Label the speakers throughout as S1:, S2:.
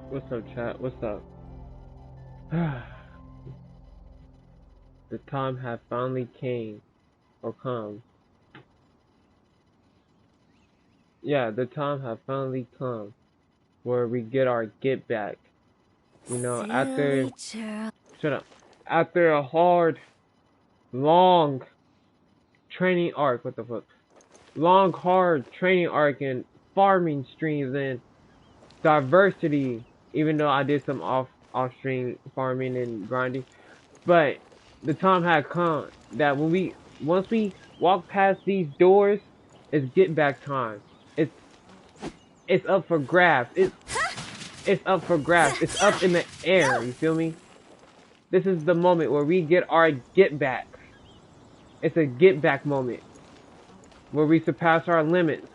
S1: What's up, chat? What's up? The time has finally came or come. Yeah, the time has finally come where we get our get back. You know, after shut up. After a hard, long training arc, what the fuck? Long, hard training arc and farming streams and diversity. Even though I did some off stream farming and grinding, but the time had come that once we walk past these doors, it's get back time. It's it's up for grabs. It's up for grabs. It's up in the air. You feel me? This is the moment where we get our get back. It's a get back moment where we surpass our limits.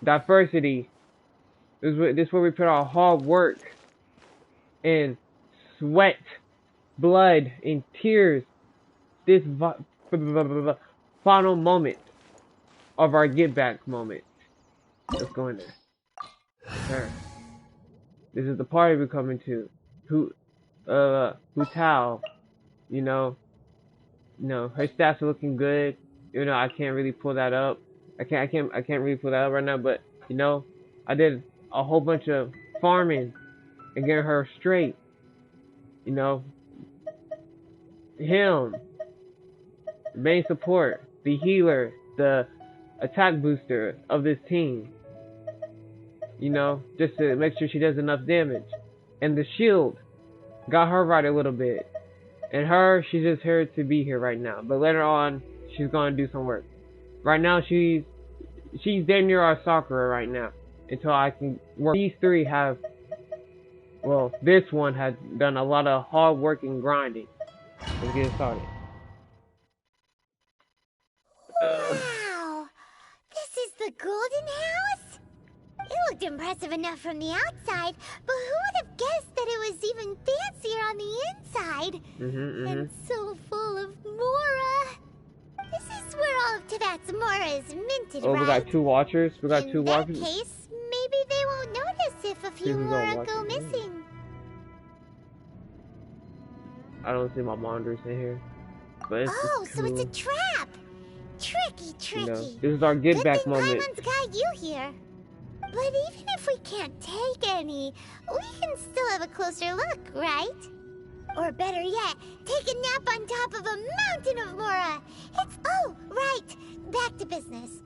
S1: Diversity. This is where we put our hard work and sweat, blood, and tears. This final moment of our get back moment. Let's go in there. Sure. This is the party we're coming to. Hu Tao, you know, her stats are looking good. You know, I can't really pull that up. I can't really pull that up right now. But you know, I did a whole bunch of farming and getting her straight. You know, him, the main support, the healer, the attack booster of this team. You know, just to make sure she does enough damage. And the shield got her right a little bit. And her, she's just here to be here right now. But later on, she's gonna do some work. Right now, she's damn near our Sakura right now. Until I can work. These three have, well, this one has done a lot of hard work and grinding. Let's get started.
S2: Wow! This is the Golden House? It looked impressive enough from the outside, but who would have guessed that it was even fancier on the inside? And so full of Mora. This is where all of Teyvat's Mora is minted,
S1: oh,
S2: right?
S1: we got two watchers. We got two watchers.
S2: In that case, maybe they won't notice if a few Mora go missing.
S1: I don't see my monitors in here. But it's
S2: oh,
S1: cool.
S2: So it's a trap! Tricky.
S1: You know, this is our get back moment.
S2: Good thing Paimon's got you here. But even if we can't take any, we can still have a closer look, right? Or better yet, take a nap on top of a mountain of Mora. Oh, right. Back to business.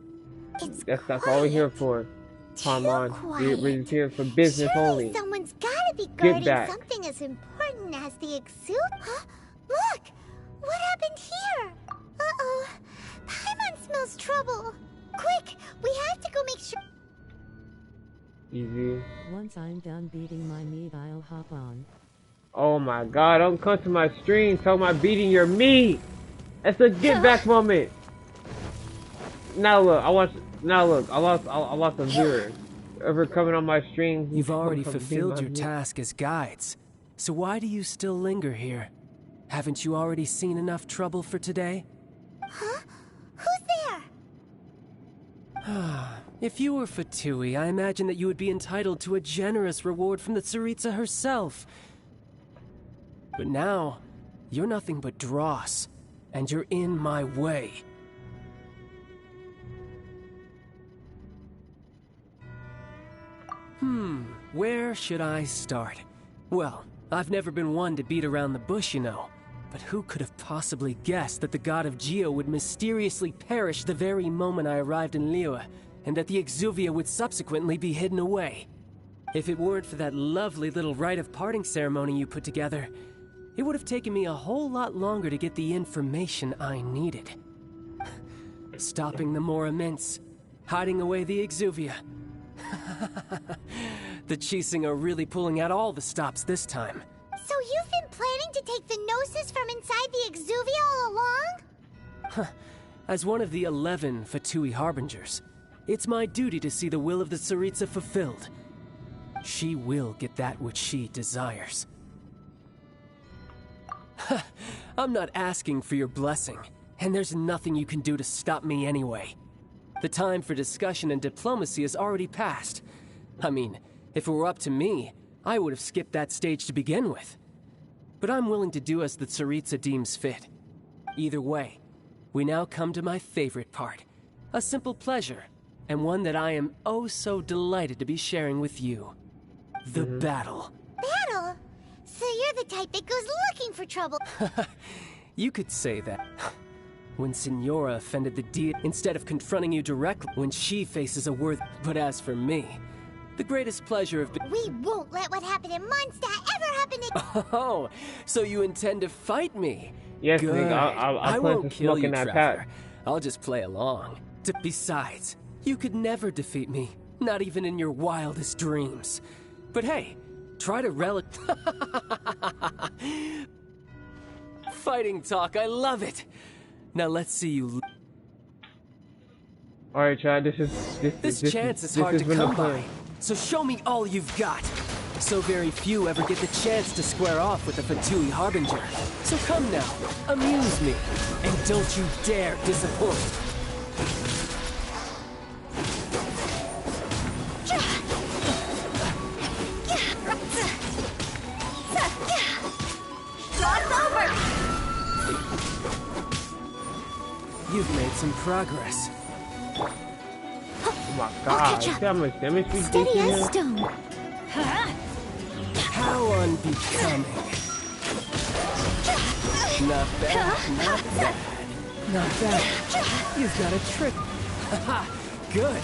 S1: That's all we're here for. Paimon. We're just here for business
S2: Surely
S1: only.
S2: Someone's gotta be guarding something as important as the exude. Huh? Look! What happened here? Uh-oh. Paimon smells trouble. Quick! We have to go make sure.
S1: Easy.
S3: Once I'm done beating my meat, I'll hop on.
S1: Oh my god, don't come to my stream talking about beating your meat! That's a get back moment! Now look, I lost a viewer. Ever coming on my stream?
S4: You've already fulfilled your task as guides. So why do you still linger here? Haven't you already seen enough trouble for today?
S2: Huh? Who's there?
S4: If you were Fatui, I imagine that you would be entitled to a generous reward from the Tsaritsa herself. But now, you're nothing but dross, and you're in my way. Where should I start? Well, I've never been one to beat around the bush, you know. But who could have possibly guessed that the god of Geo would mysteriously perish the very moment I arrived in Liyue, and that the Exuvia would subsequently be hidden away? If it weren't for that lovely little rite of parting ceremony you put together, it would have taken me a whole lot longer to get the information I needed. Stopping the Mora Mints, hiding away the Exuvia. The Qixing are really pulling out all the stops this time.
S2: So you've been planning to take the Gnosis from inside the Exuvia all along?
S4: As one of the 11 Fatui Harbingers, it's my duty to see the will of the Tsaritsa fulfilled. She will get that which she desires. I'm not asking for your blessing, and there's nothing you can do to stop me anyway. The time for discussion and diplomacy has already passed. I mean, if it were up to me, I would have skipped that stage to begin with. But I'm willing to do as the Tsaritsa deems fit. Either way, we now come to my favorite part. A simple pleasure, and one that I am oh so delighted to be sharing with you. The battle.
S2: Battle? So you're the type that goes looking for trouble.
S4: You could say that. When Signora offended the deity, instead of confronting you directly, when she faces a worth. But as for me, the greatest pleasure of.
S2: We won't let what happened in Mondstadt ever happen again.
S4: Oh, so you intend to fight me?
S1: Yes,
S4: Good.
S1: nigga, I plan
S4: won't
S1: to
S4: kill
S1: smoke
S4: you,
S1: in that
S4: Trevor.
S1: pack.
S4: I'll just play along. Besides, you could never defeat me, not even in your wildest dreams. But hey, try to relic. Fighting talk, I love it. Now let's see you.
S1: All right, Chad.
S4: This chance is hard to come by. So show me all you've got. So very few ever get the chance to square off with the Fatui Harbinger. So come now, amuse me, and don't you dare disappoint. You've made some progress.
S1: Oh my God! You see how much damage we did
S2: Steady
S1: to
S2: as
S1: him?
S2: stone.
S4: How unbecoming. Not bad, not bad. Not bad. You've got a trick. Haha, good.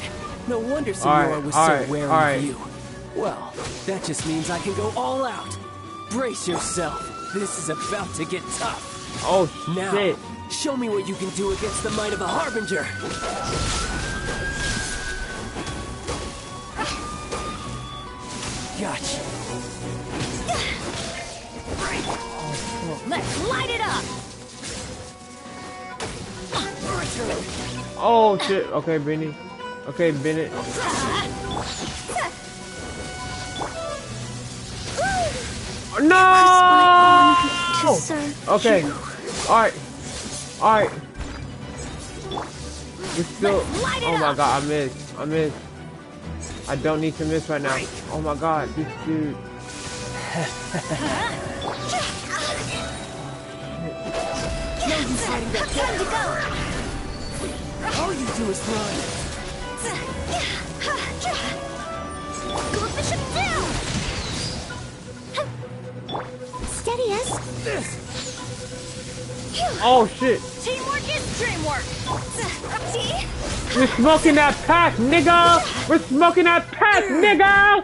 S4: No wonder Signora was so wary of you. Well, that just means I can go all out. Brace yourself. This is about to get tough.
S1: Oh
S4: Now,
S1: shit!
S4: show me what you can do against the might of a Harbinger. Gotcha.
S2: Let's light it up.
S1: Oh shit! Okay, Benny. Okay, Bennett. No! Okay. Alright. Alright. We're still. Oh my god, I missed. I missed. I don't need to miss right now. Oh my god, this dude.
S2: Time to go.
S4: All you do is run.
S2: Go Bishop down. Steady as.
S1: Oh shit!
S2: Teamwork is dreamwork. See?
S1: We're smoking that pack, nigga! We're smoking that pack, nigga!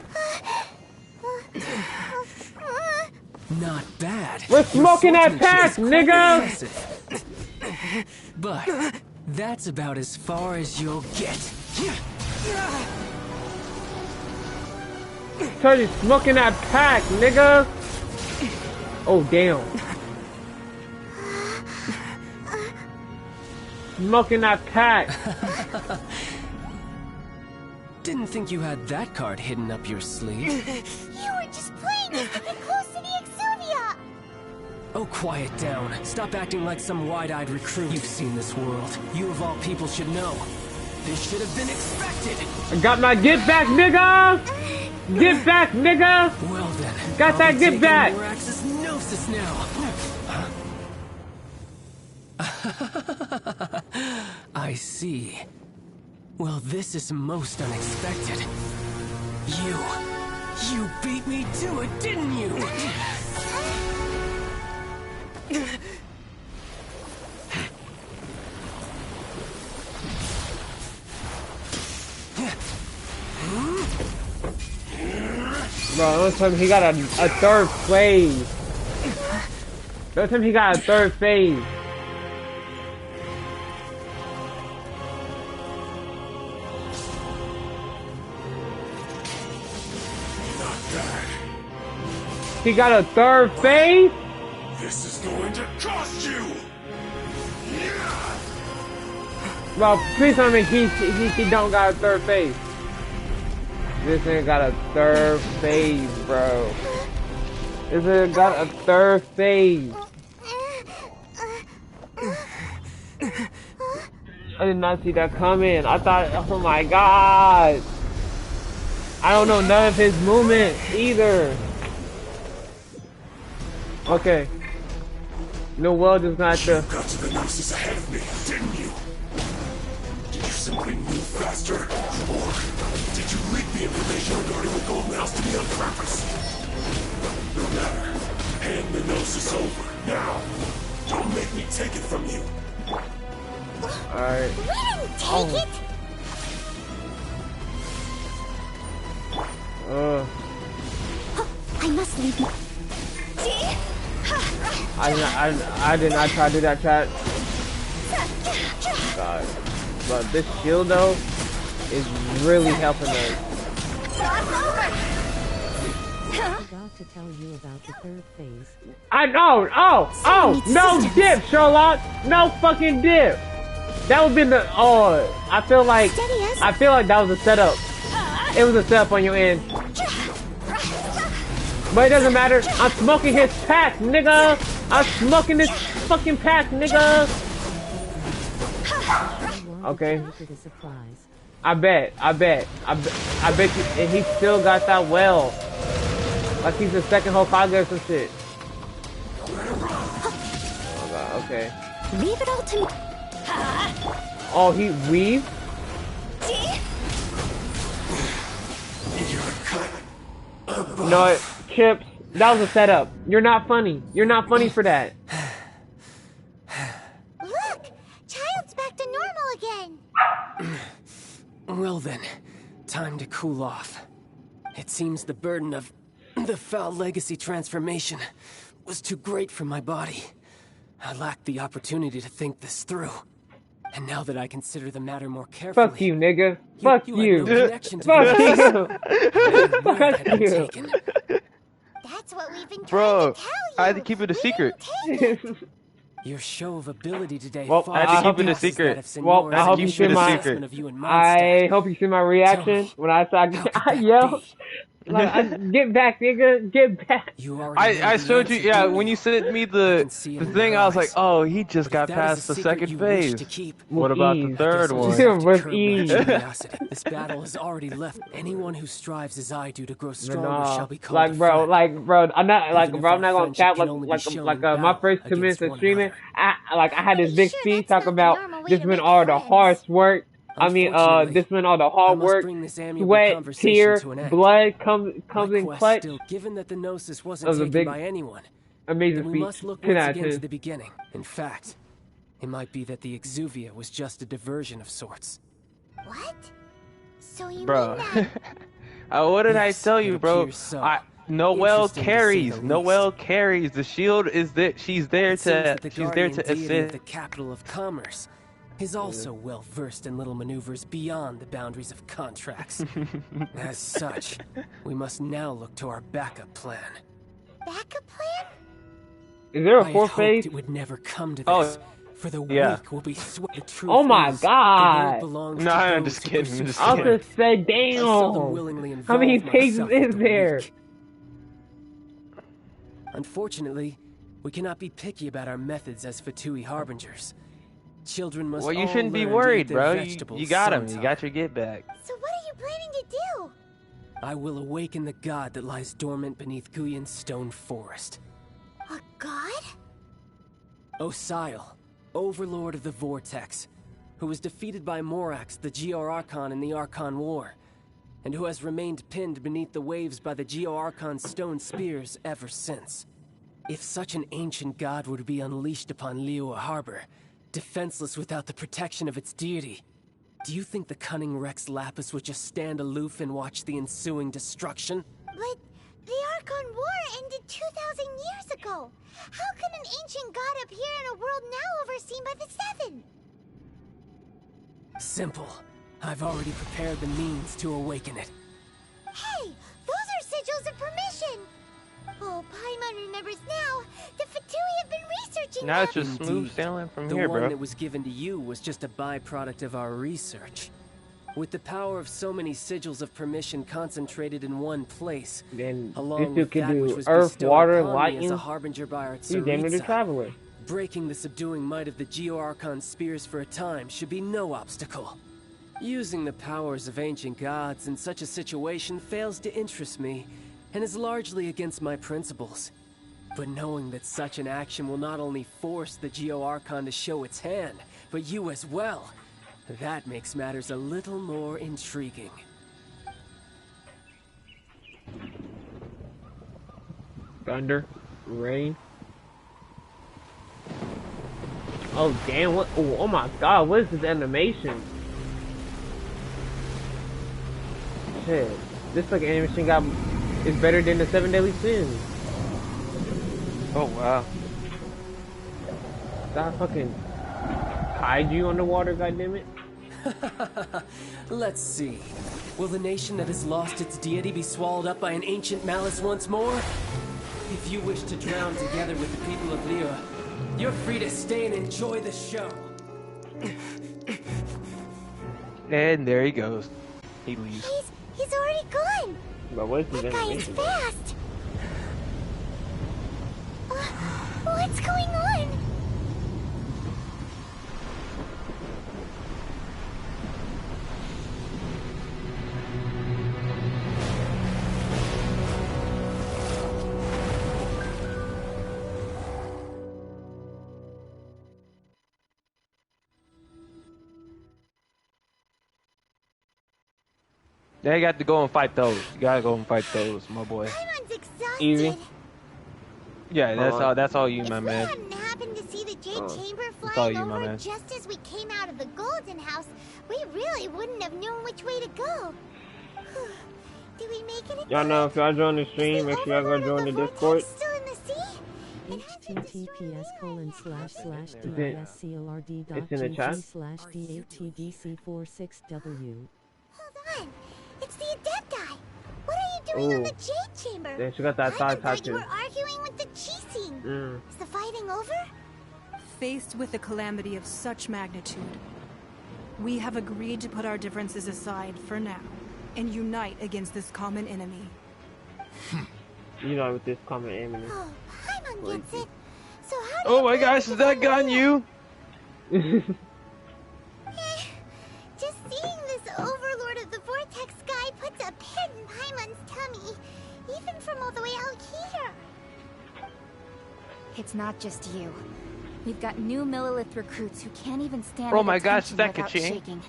S4: Not bad.
S1: We're smoking
S4: Your
S1: that pack,
S4: swordsmanship is
S1: nigga!
S4: quite impressive. But that's about as far as you'll get.
S1: Tell you, smoking that pack, nigga! Oh, damn. Smoking that pack.
S4: Didn't think you had that card hidden up your sleeve.
S2: You were just playing it to get close to the Exuvia.
S4: Oh, quiet down. Stop acting like some wide-eyed recruit. You've seen this world. You of all people should know. This should have been expected.
S1: I got my get back, nigga! Get back, nigga!
S4: Well then,
S1: Got that get back!
S4: Morax's Gnosis now. I see. Well, this is most unexpected. You beat me to it, didn't you?
S1: Bro, don't tell me he got a third phase. Don't tell me he got a third phase. He got a third phase?
S5: This is going to cost you!
S1: Bro, please tell me he don't got a third phase. This nigga got a third phase, bro. This nigga got a third phase. I did not see that coming. I thought, oh my god. I don't know none of his movements either. Okay. No, well, just not
S5: You
S1: the.
S5: got to the Gnosis ahead of me, didn't you? Did you simply move faster? Or did you leak the information regarding the Golden House to me on purpose? No matter. Hand the Gnosis over, now. Don't make me take it from you.
S1: Alright.
S2: We didn't take it! I must leave you.
S1: I did not try to do that, chat. God. But this shield, though, is really helping us.
S3: I forgot to tell you about the third phase.
S1: I know. Oh, no dip, Sherlock. No fucking dip. That would be the. Oh, I feel like that was a setup. It was a setup on your end. But it doesn't matter. I'm smoking his pack, nigga. I'm smoking this fucking pack, nigga. Okay. I bet you, he still got that well. Like he's the second Hokage or some shit. Oh god, okay.
S2: Leave it all to me.
S1: Oh, he weaved? No, Chips, that was a setup. You're not funny. You're not funny for that.
S2: Look! Child's back to normal again.
S4: Well then, time to cool off. It seems the burden of the foul legacy transformation was too great for my body. I lacked the opportunity to think this through. And now that I consider the matter more carefully...
S1: Fuck you, nigga. Fuck you.
S4: Had no connection to
S1: Fuck
S4: the
S1: you. Fuck you.
S4: taken.
S2: That's what we've been trying
S6: Bro,
S2: to tell you.
S6: I had to keep it a secret.
S4: Your show of ability today
S1: Well,
S4: far
S1: I had to
S6: keep it a
S4: surpasses
S6: secret.
S4: that of Signora's
S1: Well, I hope you
S6: see my-
S4: assessment of you and my
S1: I
S4: staff.
S1: hope you see my reaction when I yelled. Like, get back, nigga. Get back.
S4: You already know
S6: I
S4: the
S6: showed you,
S4: answer,
S6: yeah,
S4: don't
S6: when you sent me
S4: I
S6: the
S4: can see it in
S6: thing,
S4: your
S6: I was like,
S4: eyes.
S6: oh, he just
S4: But
S6: got
S4: if that is
S6: past
S4: a
S6: the
S4: secret
S6: second
S4: you wish
S6: phase.
S4: to keep,
S6: What about
S1: ease.
S6: the third
S4: I guess we'll
S6: one?
S4: just have to
S1: With
S4: curb my
S1: ease.
S4: curiosity. This battle has already left. Anyone who strives as I do to grow stronger
S1: Nah,
S4: shall be called
S1: like
S4: a
S1: bro,
S4: friend.
S1: I'm not like
S4: Even if
S1: bro, I'm
S4: our
S1: not gonna
S4: friendship
S1: cap
S4: can only be shown in
S1: my
S4: battle
S1: first 2 minutes
S4: against
S1: of
S4: one
S1: streaming.
S4: another.
S1: I had this big
S2: Sure,
S1: speech
S2: that's
S1: talking
S2: not the
S1: about
S2: normal way
S1: this
S2: to
S1: meant
S2: make
S1: all the
S2: friends.
S1: hard work.
S4: Unfortunately,
S1: This meant all the hard
S4: I must
S1: work,
S4: bring this amiable
S1: sweat,
S4: conversation
S1: tear,
S4: to an end.
S1: blood comes
S4: My
S1: in
S4: quest
S1: clutch.
S4: still, given that the Gnosis
S1: That
S4: wasn't
S1: was a
S4: taken
S1: big,
S4: by anyone,
S1: amazing
S4: then we
S1: speech.
S4: must look
S1: 10
S4: once
S1: out of
S4: again to
S1: 10.
S4: the beginning. In fact, it might be that the Exuvia was just a diversion of sorts.
S2: What? So you
S6: Bro.
S2: mean that?
S6: What did I
S4: Yes,
S6: tell
S4: it
S6: you, bro?
S4: appears so.
S6: Noelle
S4: Interesting to say
S6: carries.
S4: the
S6: Noelle
S4: least.
S6: carries. The shield is there. She's there
S4: It seems
S6: to.
S4: that the
S6: She's there
S4: guardian
S6: to
S4: deity of
S6: assist.
S4: the capital of commerce is also well versed in little maneuvers beyond the boundaries of contracts. As such, we must now look to our backup plan.
S2: Backup plan?
S1: Is there a
S4: I had
S1: fourth
S4: hoped
S1: phase?
S4: it would never come to
S6: Oh,
S4: this. For the
S6: yeah.
S4: weak will be the truth.
S1: Oh my
S4: is,
S1: God.
S4: the world belongs
S6: No,
S4: to
S6: I'm
S4: those
S6: just
S4: who
S6: kidding,
S4: pursue
S6: I'm just
S1: I was
S6: kidding.
S1: gonna say,
S4: I seldom
S1: damn.
S4: willingly
S1: How many
S4: involve
S1: pages
S4: myself with
S1: is
S4: the
S1: there?
S4: weak. Unfortunately, we cannot be picky about our methods as Fatui harbingers. Children must
S6: Well, you
S4: all
S6: shouldn't be
S4: learn to
S6: worried,
S4: eat their
S6: bro.
S4: vegetables
S6: You got him. You
S4: sometime.
S6: got your get back.
S2: So what are you planning to do?
S4: I will awaken the god that lies dormant beneath Guyon's stone forest.
S2: A god?
S4: Osial, overlord of the Vortex, who was defeated by Morax, the Geo-Archon in the Archon War, and who has remained pinned beneath the waves by the Geo-Archon's stone spears ever since. If such an ancient god were to be unleashed upon Liyue Harbor, defenseless without the protection of its deity, do you think the cunning Rex Lapis would just stand aloof and watch the ensuing destruction?
S2: But the Archon War ended 2,000 years ago. How can an ancient god appear in a world now overseen by the Seven?
S4: Simple. I've already prepared the means to awaken it.
S2: Hey, those are sigils of permission. Oh, Paimon remembers now. The Fatui have been researching
S6: Now
S2: them.
S6: it's just smooth
S4: Indeed.
S6: sailing from
S4: The
S6: here,
S4: one
S6: bro.
S4: that was given to you was just a byproduct of our research. With the power of so many sigils of permission concentrated in one place,
S1: Then
S4: along
S1: this
S4: with
S1: dude can
S4: that which
S1: do
S4: was
S1: earth,
S4: bestowed
S1: water,
S4: upon me as
S1: lightning.
S4: a harbinger by our
S1: He's damn near the
S4: Tsaritsa,
S1: traveler.
S4: breaking the subduing might of the Geo-Archon spears for a time should be no obstacle. Using the powers of ancient gods in such a situation fails to interest me, and is largely against my principles. But knowing that such an action will not only force the Geo Archon to show its hand, but you as well, that makes matters a little more intriguing.
S1: Thunder, rain. Oh damn! What? Oh my God! What is this animation? Shit! This fucking animation is better than the 7 Deadly Sins.
S6: Oh wow.
S1: That fucking kaiju underwater, goddammit.
S4: Let's see. Will the nation that has lost its deity be swallowed up by an ancient malice once more? If you wish to drown together with the people of Liyue, you're free to stay and enjoy the show.
S6: And there he goes. He leaves.
S2: He's already gone.
S1: But what is this
S2: That guy is
S1: animation?
S2: fast. What's going on?
S6: They got to go and fight those. You gotta go and fight those, my boy.
S2: Paimon's exhausted.
S1: Easy.
S6: Yeah, that's all you, my
S2: If
S6: man.
S2: we hadn't happened to see the Jade Chamber
S6: all
S2: flying
S6: you, my
S2: over
S6: man.
S2: just as we came out of the Golden House, we really wouldn't have known which way to go. Did we make it?
S1: Y'all know if y'all join the stream, make sure y'all go join the Discord.
S2: Still in the sea?
S1: It's in the chat?
S3: DISCLRD.GG/DATTDC46W.
S2: Hold on. It's the Adepti. What are you doing on
S1: Ooh.
S2: the Jade Chamber?
S1: Then she got that thigh
S2: Paimon thought you
S1: tattoo.
S2: were arguing with the Chising. Is the fighting over?
S7: Faced with a calamity of such magnitude, we have agreed to put our differences aside for now and unite against this common enemy.
S1: You know, with this common enemy.
S2: Oh, Paimon gets it. So how do
S6: Oh
S2: you
S6: my
S2: plan
S6: gosh,
S2: to
S6: is that gun
S2: defend
S6: you?
S2: Just seeing this Overlord of the Vortex guy puts a pit in Paimon's tummy, even from all the way out here.
S8: It's not just you. We've got new Millelith recruits who can't even stand
S6: Oh
S8: at
S6: my gosh,
S8: attention
S6: that
S8: without
S6: Ka-ching.
S8: shaking.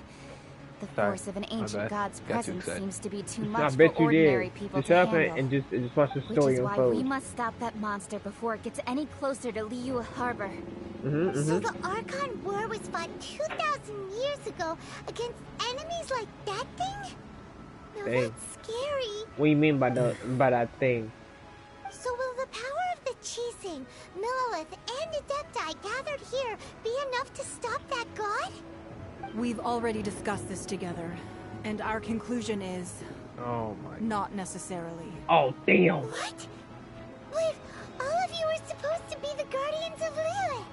S8: The
S6: Sorry,
S8: force of an
S6: my
S8: ancient
S6: bad.
S8: god's
S6: Got too
S8: presence
S6: excited.
S8: seems to be too
S1: I
S8: much
S1: bet
S8: for
S1: you
S8: ordinary
S1: did.
S8: people
S1: Just
S8: to
S1: shut up
S8: handle.
S1: and just watch the
S8: Which
S1: story
S8: is why
S1: unfold.
S8: we must stop that monster before it gets any closer to Liyue Harbor.
S2: So the Archon War was fought 2,000 years ago against enemies like that thing? Now
S1: Dang.
S2: that's scary.
S1: What do you mean by that thing?
S2: So will the power of the Chising, Millelith, and Adepti gathered here be enough to stop that god?
S7: We've already discussed this together, and our conclusion is
S6: Oh my.
S7: not necessarily.
S1: Oh damn!
S2: What? But all of you were supposed to be the guardians of Liyue.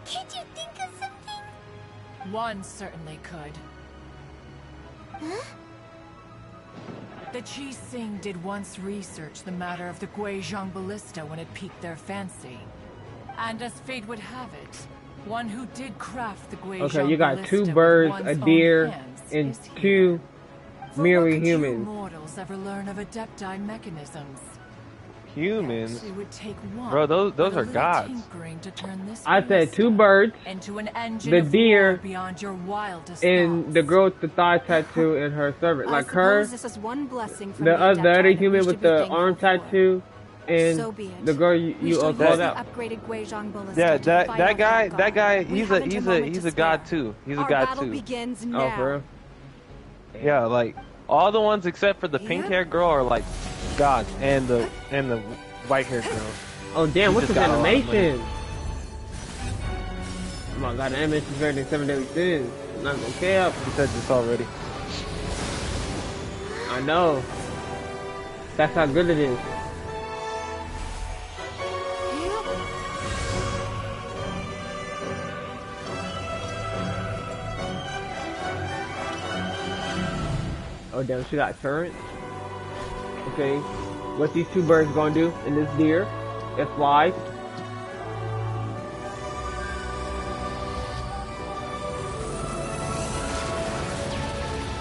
S2: Can't you think of something?
S9: One certainly could.
S2: Huh?
S9: The Chising did once research the matter of the Guizhong Ballista when it piqued their fancy. And as fate would have it, one who did craft the Guizhong
S1: Okay, you got
S9: Ballista
S1: 2
S9: with
S1: birds,
S9: one's
S1: a
S9: own
S1: deer,
S9: hands
S1: and
S9: is here.
S1: 2
S9: For
S1: merely
S9: what could you
S1: humans.
S9: mortals ever learn of Adepti mechanisms?
S6: Humans.
S9: It would take one,
S6: Bro, those
S9: but a
S6: are
S9: little
S6: gods.
S9: tinkering to turn this
S1: I said 2
S9: ballista
S1: birds,
S9: into an engine
S1: the
S9: of
S1: deer,
S9: war beyond your wildest
S1: and
S9: thoughts.
S1: the girl with the thigh tattoo and her servant.
S7: I
S1: Like her,
S7: suppose this is one blessing from
S1: the other
S7: Adepti that
S1: human
S7: we
S1: with
S7: should be
S1: the
S7: thankful
S1: arm
S7: for.
S1: tattoo, and
S7: So be it.
S1: the girl
S7: We
S1: you
S7: shall
S1: called
S7: use the
S1: out.
S7: upgraded Guizhong Ballista
S6: Yeah,
S7: to
S6: that
S7: fight
S6: that
S7: off
S6: guy,
S7: god.
S6: that guy,
S7: We
S6: he's
S7: haven't
S6: a
S7: moment to
S6: god
S7: spare.
S6: too. He's a
S7: Our
S6: god
S7: battle
S6: too.
S7: begins
S1: Oh,
S7: now.
S1: for real?
S6: Yeah, like all the ones except for the pink haired girl are like gods, and the white haired girl.
S1: Oh damn!
S6: He
S1: What's
S6: just
S1: this
S6: got a lot of money.
S1: animation? Oh my god, the animation is better than 7 Deadly Sins. I'm not gonna care.
S6: He said this already.
S1: I know. That's how good it is. Oh damn, she got turrets. Okay, what these 2 birds gonna do? And this deer, it flies.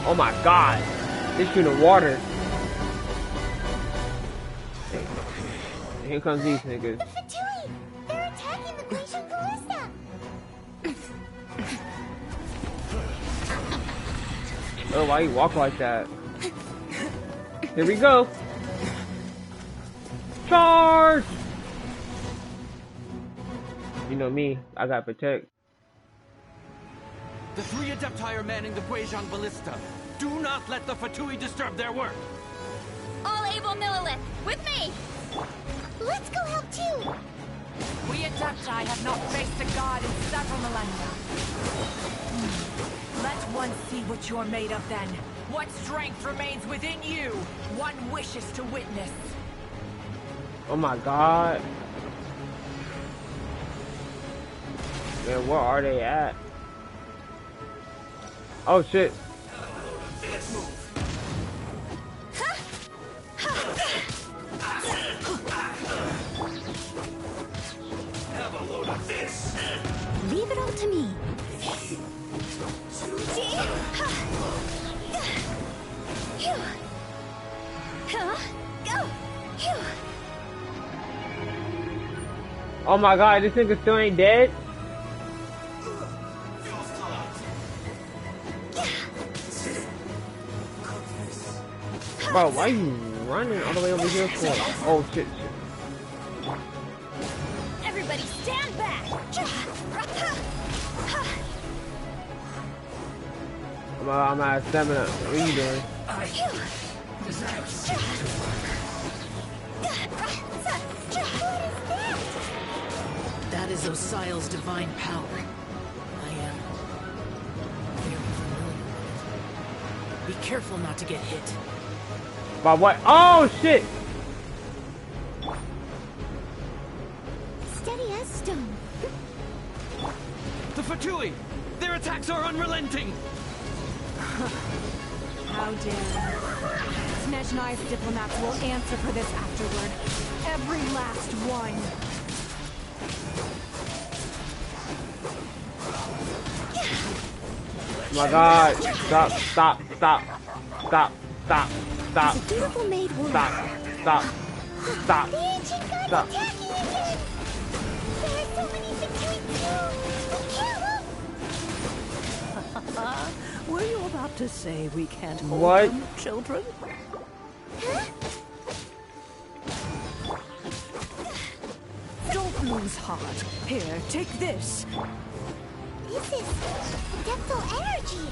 S1: Oh my god, they shooting water. here comes these niggas.
S2: The Fatui! They're attacking the Guizhong Ballista!
S1: Oh, why you walk like that? Here we go. Charge! You know me, I got protect.
S10: The 3 Adepti are manning the Guizhong Ballista. Do not let the Fatui disturb their work.
S8: All able Millelith, with me!
S2: Let's go help too!
S9: We Adepti have not faced a god in several millennia. Let one see what you're made of then. What strength remains within you? One wishes to witness.
S1: Oh my god. Man, where are they at? Oh shit.
S5: Let's move. Have a load of this.
S2: Leave it all to me.
S1: Oh my god, this nigga still ain't dead? Bro, why are you running all the way over here for? Oh shit, shit.
S2: Everybody stand back!
S1: I'm out of stamina. What are you doing?
S9: That is Osial's divine power. I am very familiar with it. Be careful not to get hit.
S1: By what? Oh shit!
S2: Steady as stone.
S10: The Fatui! Their attacks are unrelenting!
S7: How dare you? Snezhnai's diplomats will answer for this afterward. Every last one.
S1: Oh my god! Stop! Stop! Stop! Stop! Stop! Stop!
S2: The beautiful maid woman.
S1: Stop! Stop! Stop!
S2: The ancient god
S1: Stop!
S2: attacking again! There are so many Fatui too! We can't
S3: Were you about to say we can't hold
S1: What?
S3: them, children?
S2: Huh?
S3: Don't lose heart. Here, take this.
S2: This is Adeptal energy!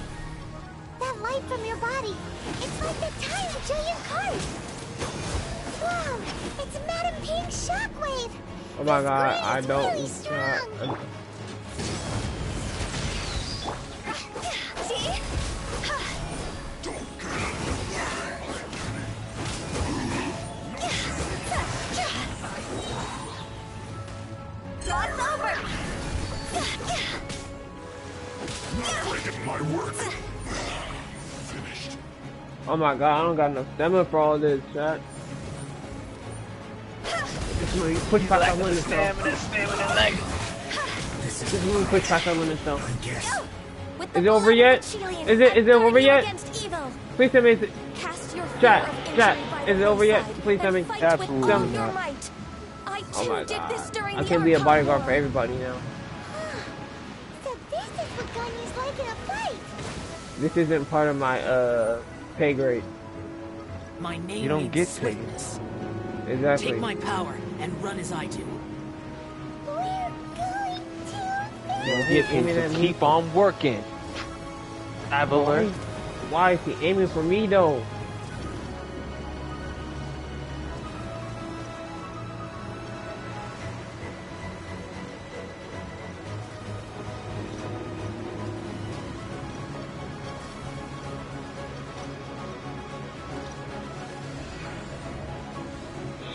S2: That light from your body, it's like the time of Julian card! Wow, it's Madame Ping's shockwave!
S1: Oh my god!
S2: This
S1: I
S2: blade is
S1: don't.
S2: really strong. See? It's over!
S5: Not breaking my work. Finished.
S1: Oh my god! I don't got enough stamina for all this, chat. Just push past that window, Just push past that window, Is it over yet? Is it over yet? Please tell me, is it? Chat, is it over yet? Please tell me.
S6: Absolutely not.
S1: Oh my god! I can't be a bodyguard for everybody now.
S2: So this is what Ganya's like in a fight!
S1: This isn't part of my pay grade.
S9: My name
S6: You don't
S9: means
S6: get to.
S9: swiftness.
S1: Exactly.
S9: Take my power and run as I do.
S2: We're going to
S1: Yo,
S6: Get
S1: aiming
S6: him
S1: at
S6: to
S1: me.
S6: keep on working. Traveler.
S1: Why is he aiming for me though?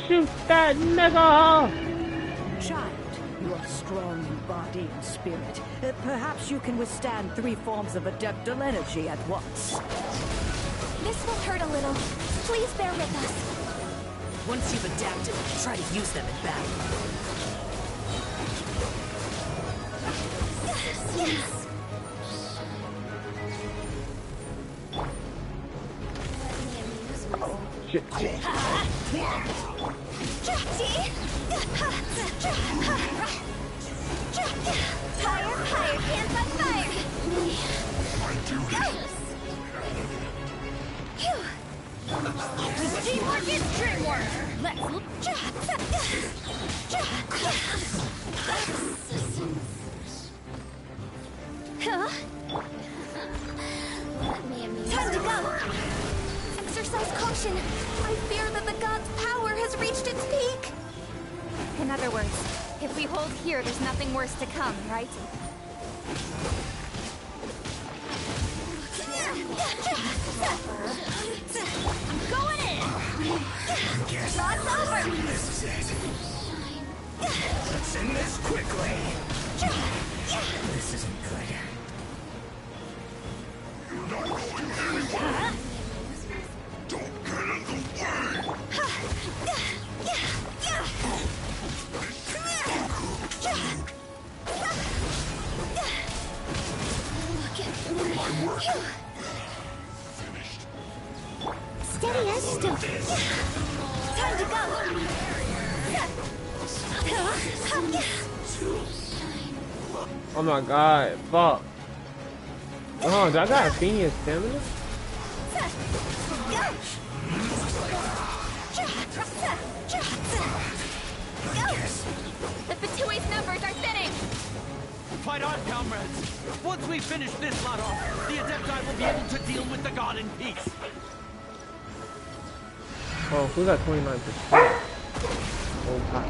S1: Shoot that nigga!
S3: Child, you are strong in body and spirit. Perhaps you can withstand 3 forms of adeptal energy at once.
S8: This will hurt a little. Please bear with us.
S9: Once you've adapted, try to use them in battle.
S8: Yes.
S1: Shit.
S2: Higher, higher, hands on fire! Teamwork is dreamwork! Let's... Huh? Time to go! Exercise caution! I fear that the god's power has reached its peak!
S8: In other words, if we hold here, there's nothing worse to come, right?
S2: I'm going in! Shot's over!
S5: This is it. Let's end this quickly. This isn't good. You're not going anywhere. Don't get in the way. My work. Finished.
S2: Steady as stone. Time to go!
S1: Oh my god, fuck. Oh, do I got a Phoenix stamina?
S8: The Fatui's numbers are thinning!
S10: Fight on, comrades! Once we finish this lot off, the Adepti will be able to deal with the god in peace.
S1: Oh, who got 29%? Oh, god.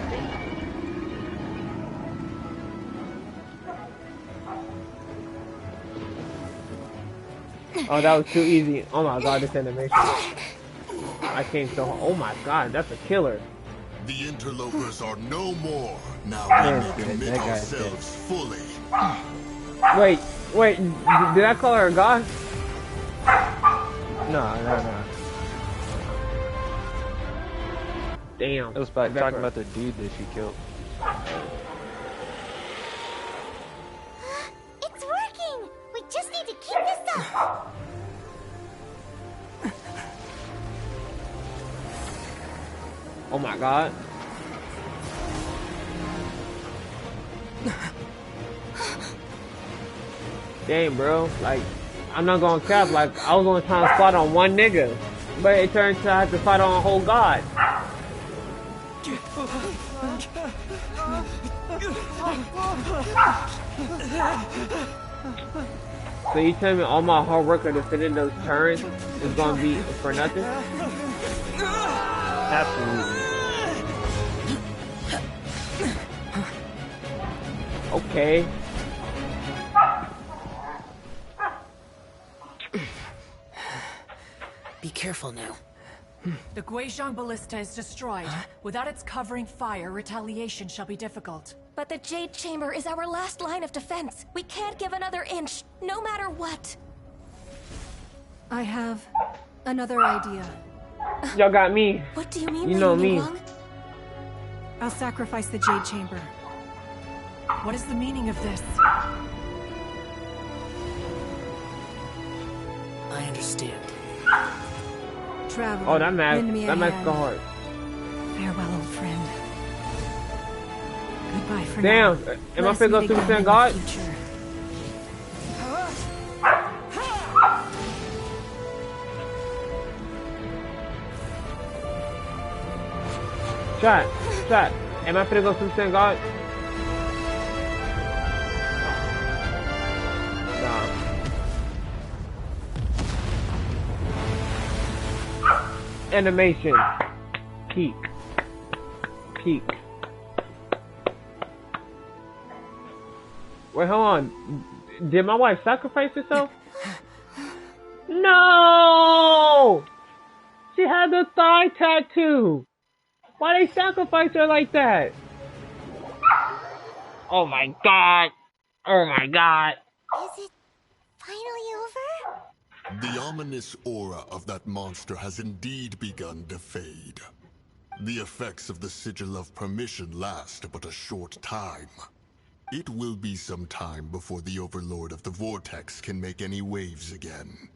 S1: Oh, that was too easy. Oh my god, this animation. I came so hard. Oh my god, that's a killer.
S5: The interlopers are no more. Now we may commit ourselves fully.
S1: Wait, did I call her a god? No. Damn.
S6: It was about talking about the dude that she killed.
S2: It's working! We just need to keep this up!
S1: Oh my god. Damn, bro. Like, I'm not gonna cap. Like, I was gonna try to fight on one nigga, but it turns out I have to fight on a whole god. So you tell me all my hard work of defending those turrets is gonna be for nothing?
S6: Absolutely.
S1: Okay.
S11: Be careful now.
S9: The Guizhong Ballista is destroyed. Without its covering fire, retaliation shall be difficult.
S8: But the Jade Chamber is our last line of defense. We can't give another inch, no matter what.
S7: I have another idea.
S1: Y'all got me.
S8: What do you mean,
S1: you know me.
S7: I'll sacrifice the Jade Chamber.
S9: What is the meaning of this?
S11: I understand.
S7: Traveler,
S1: Oh, that
S7: lend me a
S1: mask
S7: hand.
S1: go hard.
S7: Farewell, old friend. Goodbye for
S1: Damn,
S7: now.
S1: am I
S7: Let us
S1: finna go
S7: meet
S1: Super
S7: again
S1: Saiyan
S7: in the
S1: God?
S7: future.
S1: Chat. Am I finna go Super Saiyan God? Nah. Animation. Peak. Wait, hold on. Did my wife sacrifice herself? No! She had the thigh tattoo. Why they sacrifice her like that? Oh my god. Oh my god.
S2: Is it finally over?
S5: The ominous aura of that monster has indeed begun to fade. The effects of the Sigil of Permission last but a short time. It will be some time before the Overlord of the Vortex can make any waves again.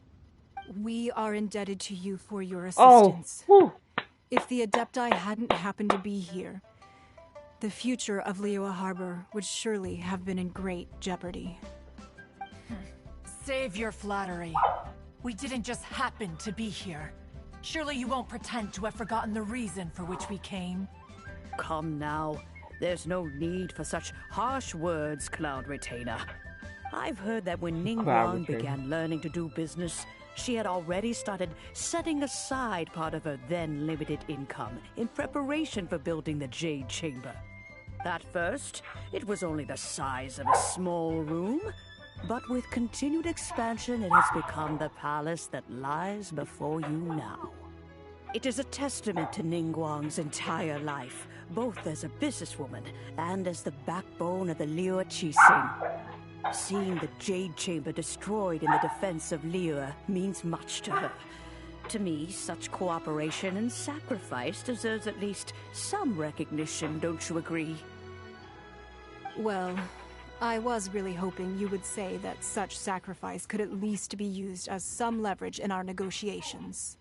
S7: We are indebted to you for your
S1: Oh.
S7: assistance.
S1: Whew.
S7: If the Adepti hadn't happened to be here, the future of Liyue Harbor would surely have been in great jeopardy.
S9: Save your flattery. We didn't just happen to be here. Surely you won't pretend to have forgotten the reason for which we came.
S3: Come now. There's no need for such harsh words, Cloud Retainer. I've heard that when Ningguang began learning to do business, she had already started setting aside part of her then limited income in preparation for building the Jade Chamber. At first, it was only the size of a small room, but with continued expansion, it has become the palace that lies before you now. It is a testament to Ningguang's entire life, both as a businesswoman and as the backbone of the Liyue Qixing. Seeing the Jade Chamber destroyed in the defense of Liyue means much to her. To me, such cooperation and sacrifice deserves at least some recognition, don't you agree?
S7: Well, I was really hoping you would say that such sacrifice could at least be used as some leverage in our negotiations.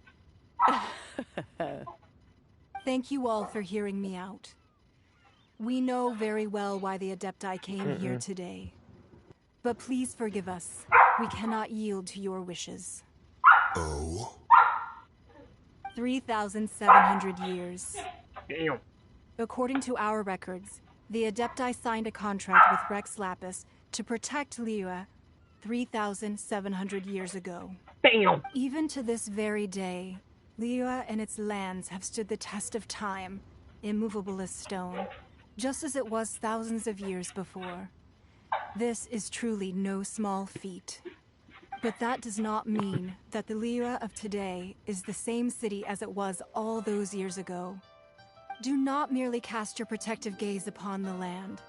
S7: Thank you all for hearing me out. We know very well why the Adepti came here today. But please forgive us. We cannot yield to your wishes.
S5: Oh?
S7: 3,700 years.
S1: Damn.
S7: According to our records, the Adepti signed a contract with Rex Lapis to protect Liyue 3,700 years ago.
S1: Damn.
S7: Even to this very day, Liyue and its lands have stood the test of time, immovable as stone, just as it was thousands of years before. This is truly no small feat. But that does not mean that the Liyue of today is the same city as it was all those years ago. Do not merely cast your protective gaze upon the land.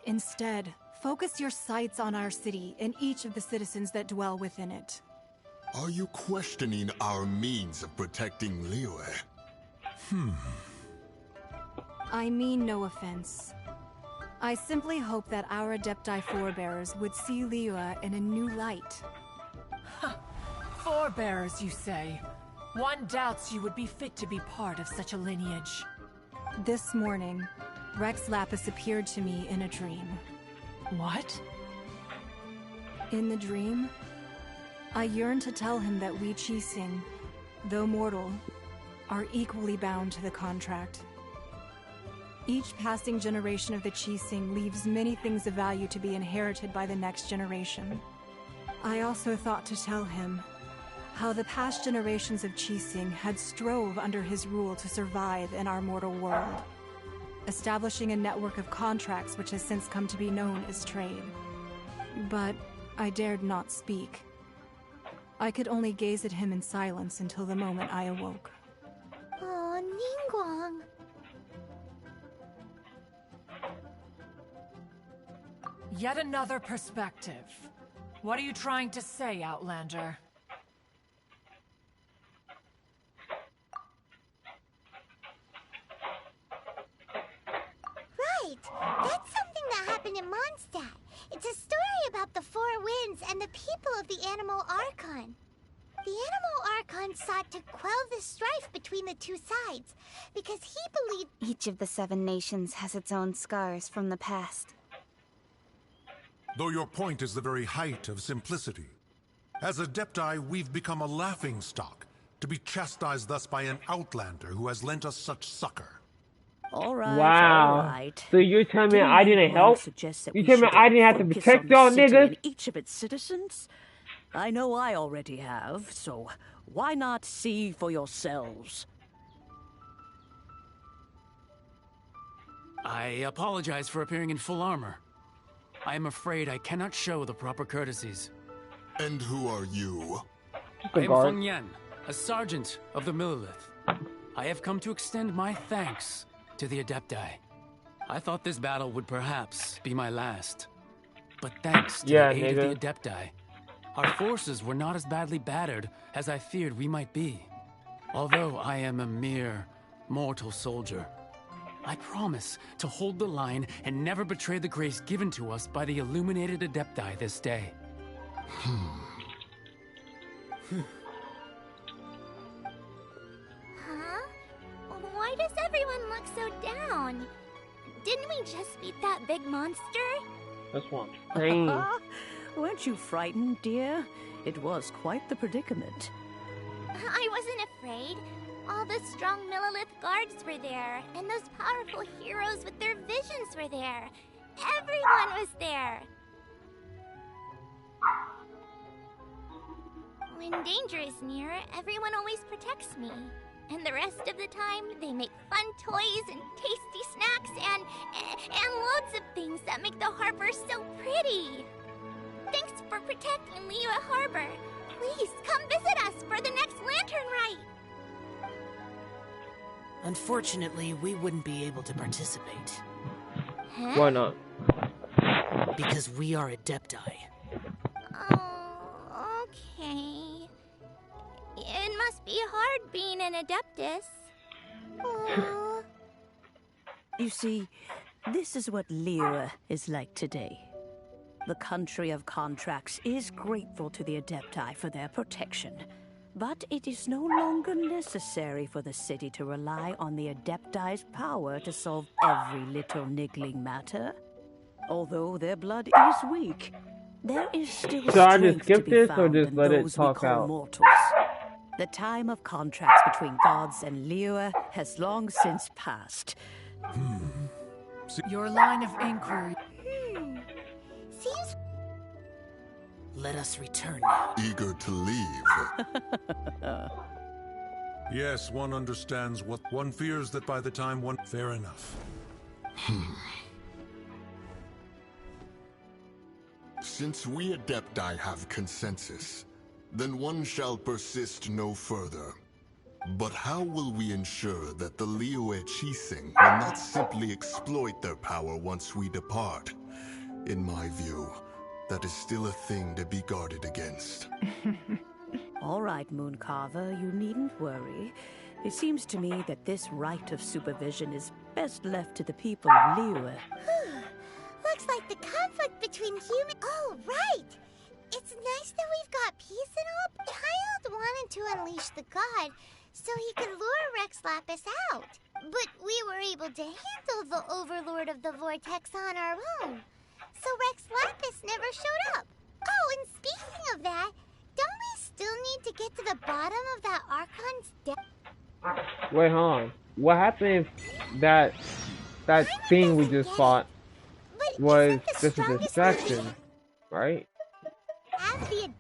S7: Instead, focus your sights on our city and each of the citizens that dwell within it.
S5: Are you questioning our means of protecting Liyue?
S7: I mean no offense. I simply hope that our Adepti forebears would see Liyue in a new light.
S9: Forebearers, you say? One doubts you would be fit to be part of such a lineage.
S7: This morning, Rex Lapis appeared to me in a dream.
S9: What?
S7: In the dream, I yearned to tell him that we Qixing, though mortal, are equally bound to the contract. Each passing generation of the Qixing leaves many things of value to be inherited by the next generation. I also thought to tell him how the past generations of Qixing had strove under his rule to survive in our mortal world, establishing a network of contracts which has since come to be known as trade. But I dared not speak. I could only gaze at him in silence until the moment I awoke.
S2: Oh, Ningguang.
S9: Yet another perspective. What are you trying to say, Outlander?
S2: Right! That's something that happened in Mondstadt. It's a story about the Four Winds and the people of the Animal Archon. The Animal Archon sought to quell the strife between the two sides, because he believed
S12: each of the 7 nations has its own scars from the past.
S5: Though your point is the very height of simplicity. As Adepti, we've become a laughingstock, to be chastised thus by an outlander who has lent us such succor.
S3: All right,
S1: wow.
S3: all right.
S1: So you're telling me I didn't help? You telling me I didn't have to protect y'all niggas?
S3: Each of its citizens? I know I already have, so why not see for yourselves?
S11: I apologize for appearing in full armor. I am afraid I cannot show the proper courtesies.
S5: And who are you?
S11: I am Feng Yan, a sergeant of the Millelith. I have come to extend my thanks to the Adepti. I thought this battle would perhaps be my last. But thanks to the aid of the Adepti, our forces were not as badly battered as I feared we might be. Although I am a mere mortal soldier, I promise to hold the line and never betray the grace given to us by the illuminated Adepti this day.
S2: Huh? Why does everyone look so down? Didn't we just beat that big monster?
S1: That's one thing.
S3: Weren't you frightened, dear? It was quite the predicament.
S2: I wasn't afraid. All the strong Millelith guards were there, and those powerful heroes with their visions were there. Everyone was there. When danger is near, everyone always protects me. And the rest of the time, they make fun toys and tasty snacks and loads of things that make the harbor so pretty. Thanks for protecting Liyue Harbor. Please, come visit us for the next lantern rite.
S13: Unfortunately, we wouldn't be able to participate.
S2: Huh?
S1: Why not?
S13: Because we are Adepti.
S2: Oh, okay. It must be hard being an Adeptus. Aww.
S3: You see, this is what Liyue is like today. The country of contracts is grateful to the Adepti for their protection. But it is no longer necessary for the city to rely on the Adepti's power to solve every little niggling matter. Although their blood is weak, there is still
S1: So I
S3: strength
S1: just skip
S3: to be
S1: this or
S3: found
S1: just
S3: in
S1: let it
S3: those we
S1: talk
S3: call
S1: out?
S3: mortals. The time of contracts between gods and Liyue has long since passed.
S9: Your line of inquiry.
S2: Seems...
S13: Let us return now.
S5: Eager to leave.
S14: Yes, one understands what one fears that by the time one... Fair enough.
S5: Since we Adepti have consensus, then one shall persist no further. But how will we ensure that the Liyue Qixing will not simply exploit their power once we depart? In my view, that is still a thing to be guarded against.
S3: All right, Mooncarver, you needn't worry. It seems to me that this right of supervision is best left to the people of Liyue.
S2: Looks like the conflict between human... Oh, right! It's nice that we've got peace and all. Childe wanted to unleash the god so he could lure Rex Lapis out. But we were able to handle the Overlord of the Vortex on our own. So Rex Lapis never showed up. Oh, and speaking of that, don't we still need to get to the bottom of that Archon's death?
S1: Wait, hold on. What happened if that thing we just fought was just a distraction, right?
S2: As the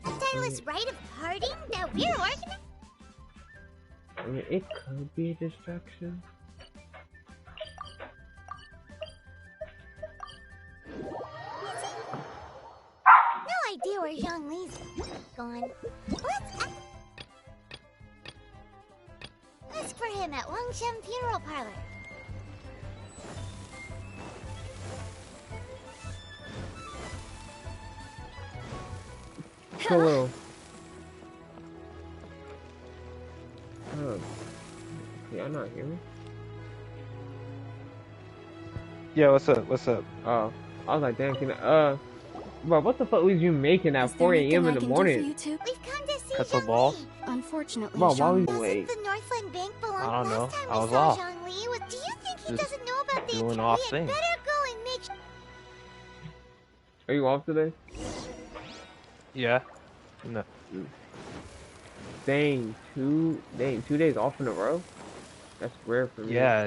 S2: Stylus rite of parting that we're organizing?
S1: I mean, it could be a distraction.
S2: No idea where Zhongli's gone. Let's for him at Wangshen Funeral Parlor.
S1: Hello. Oh. Yeah, I'm not hearing.
S6: Yeah, what's up? What's up?
S1: Oh, I was like, damn, bro, what the fuck was you making at 4 a.m. in the morning?
S2: We've come to see
S6: That's a ball.
S2: Unfortunately,
S1: Bro, why would you
S2: doesn't
S1: wait?
S2: the Northland Bank belong?
S6: I don't know.
S2: Last time
S6: I
S2: we
S6: was
S2: saw
S6: off.
S2: Zhongli, do you think he
S6: Just
S2: doesn't know about the
S6: doing
S2: attack?
S6: off
S2: We had
S6: things.
S2: better go and make
S1: Are you off today?
S6: Yeah. No.
S1: Dang, 2 days off in a row? That's rare for me.
S6: Yeah,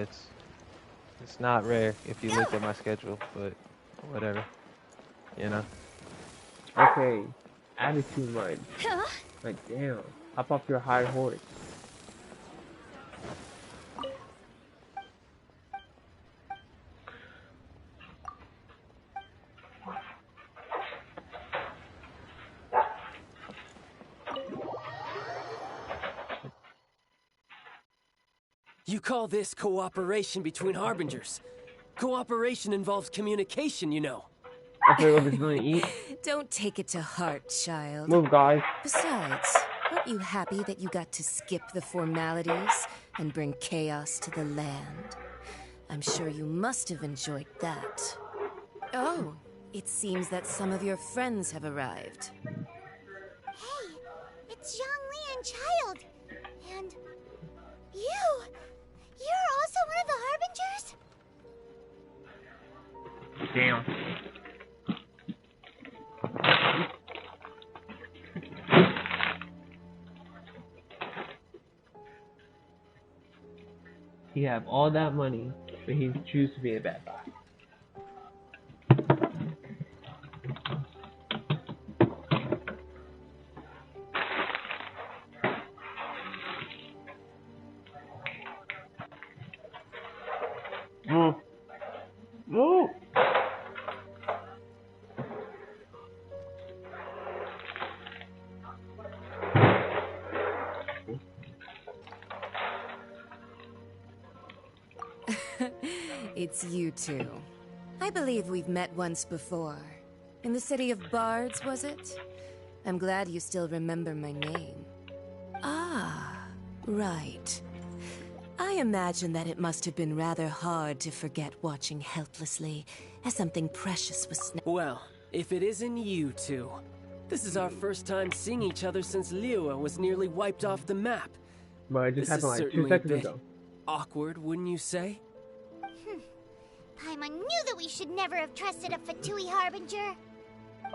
S6: it's not rare if you look at my schedule, but whatever. You know.
S1: Okay, attitude mode. Like, damn, hop off your high horse.
S4: You call this cooperation between Harbingers? Cooperation involves communication, you know.
S1: I feel like it's gonna eat.
S15: Don't take it to heart, child.
S1: Move, guys.
S15: Besides, aren't you happy that you got to skip the formalities and bring chaos to the land? I'm sure you must have enjoyed that. Oh, it seems that some of your friends have arrived.
S2: Hey, it's Zhongli and Childe. And
S1: Damn. He have all that money, but he choose to be a bad guy. No.
S15: It's you two. I believe we've met once before. In the city of Bards, was it? I'm glad you still remember my name. Ah, right. I imagine that it must have been rather hard to forget watching helplessly as something precious was snapped.
S4: Well, if it isn't you two. This is our first time seeing each other since Liyue was nearly wiped off the map.
S1: But it just happened like 2 seconds ago.
S4: Awkward, wouldn't you say?
S2: Paimon knew that we should never have trusted a Fatui Harbinger.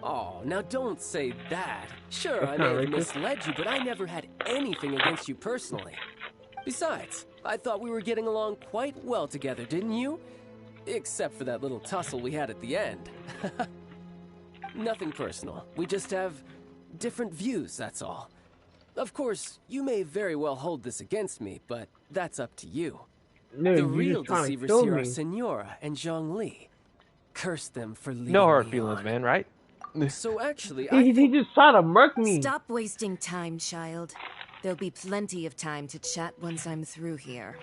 S4: Oh, now don't say that. Sure, I may have misled you, but I never had anything against you personally. Besides, I thought we were getting along quite well together, didn't you? Except for that little tussle we had at the end. Nothing personal. We just have different views, that's all. Of course, you may very well hold this against me, but that's up to you.
S1: No,
S4: the real deceivers here are Senora and Zhongli. Curse them for leaving
S6: No hard feelings, man, right?
S4: So actually,
S1: he just tried to murk me.
S15: Stop wasting time, child. There'll be plenty of time to chat once I'm through here.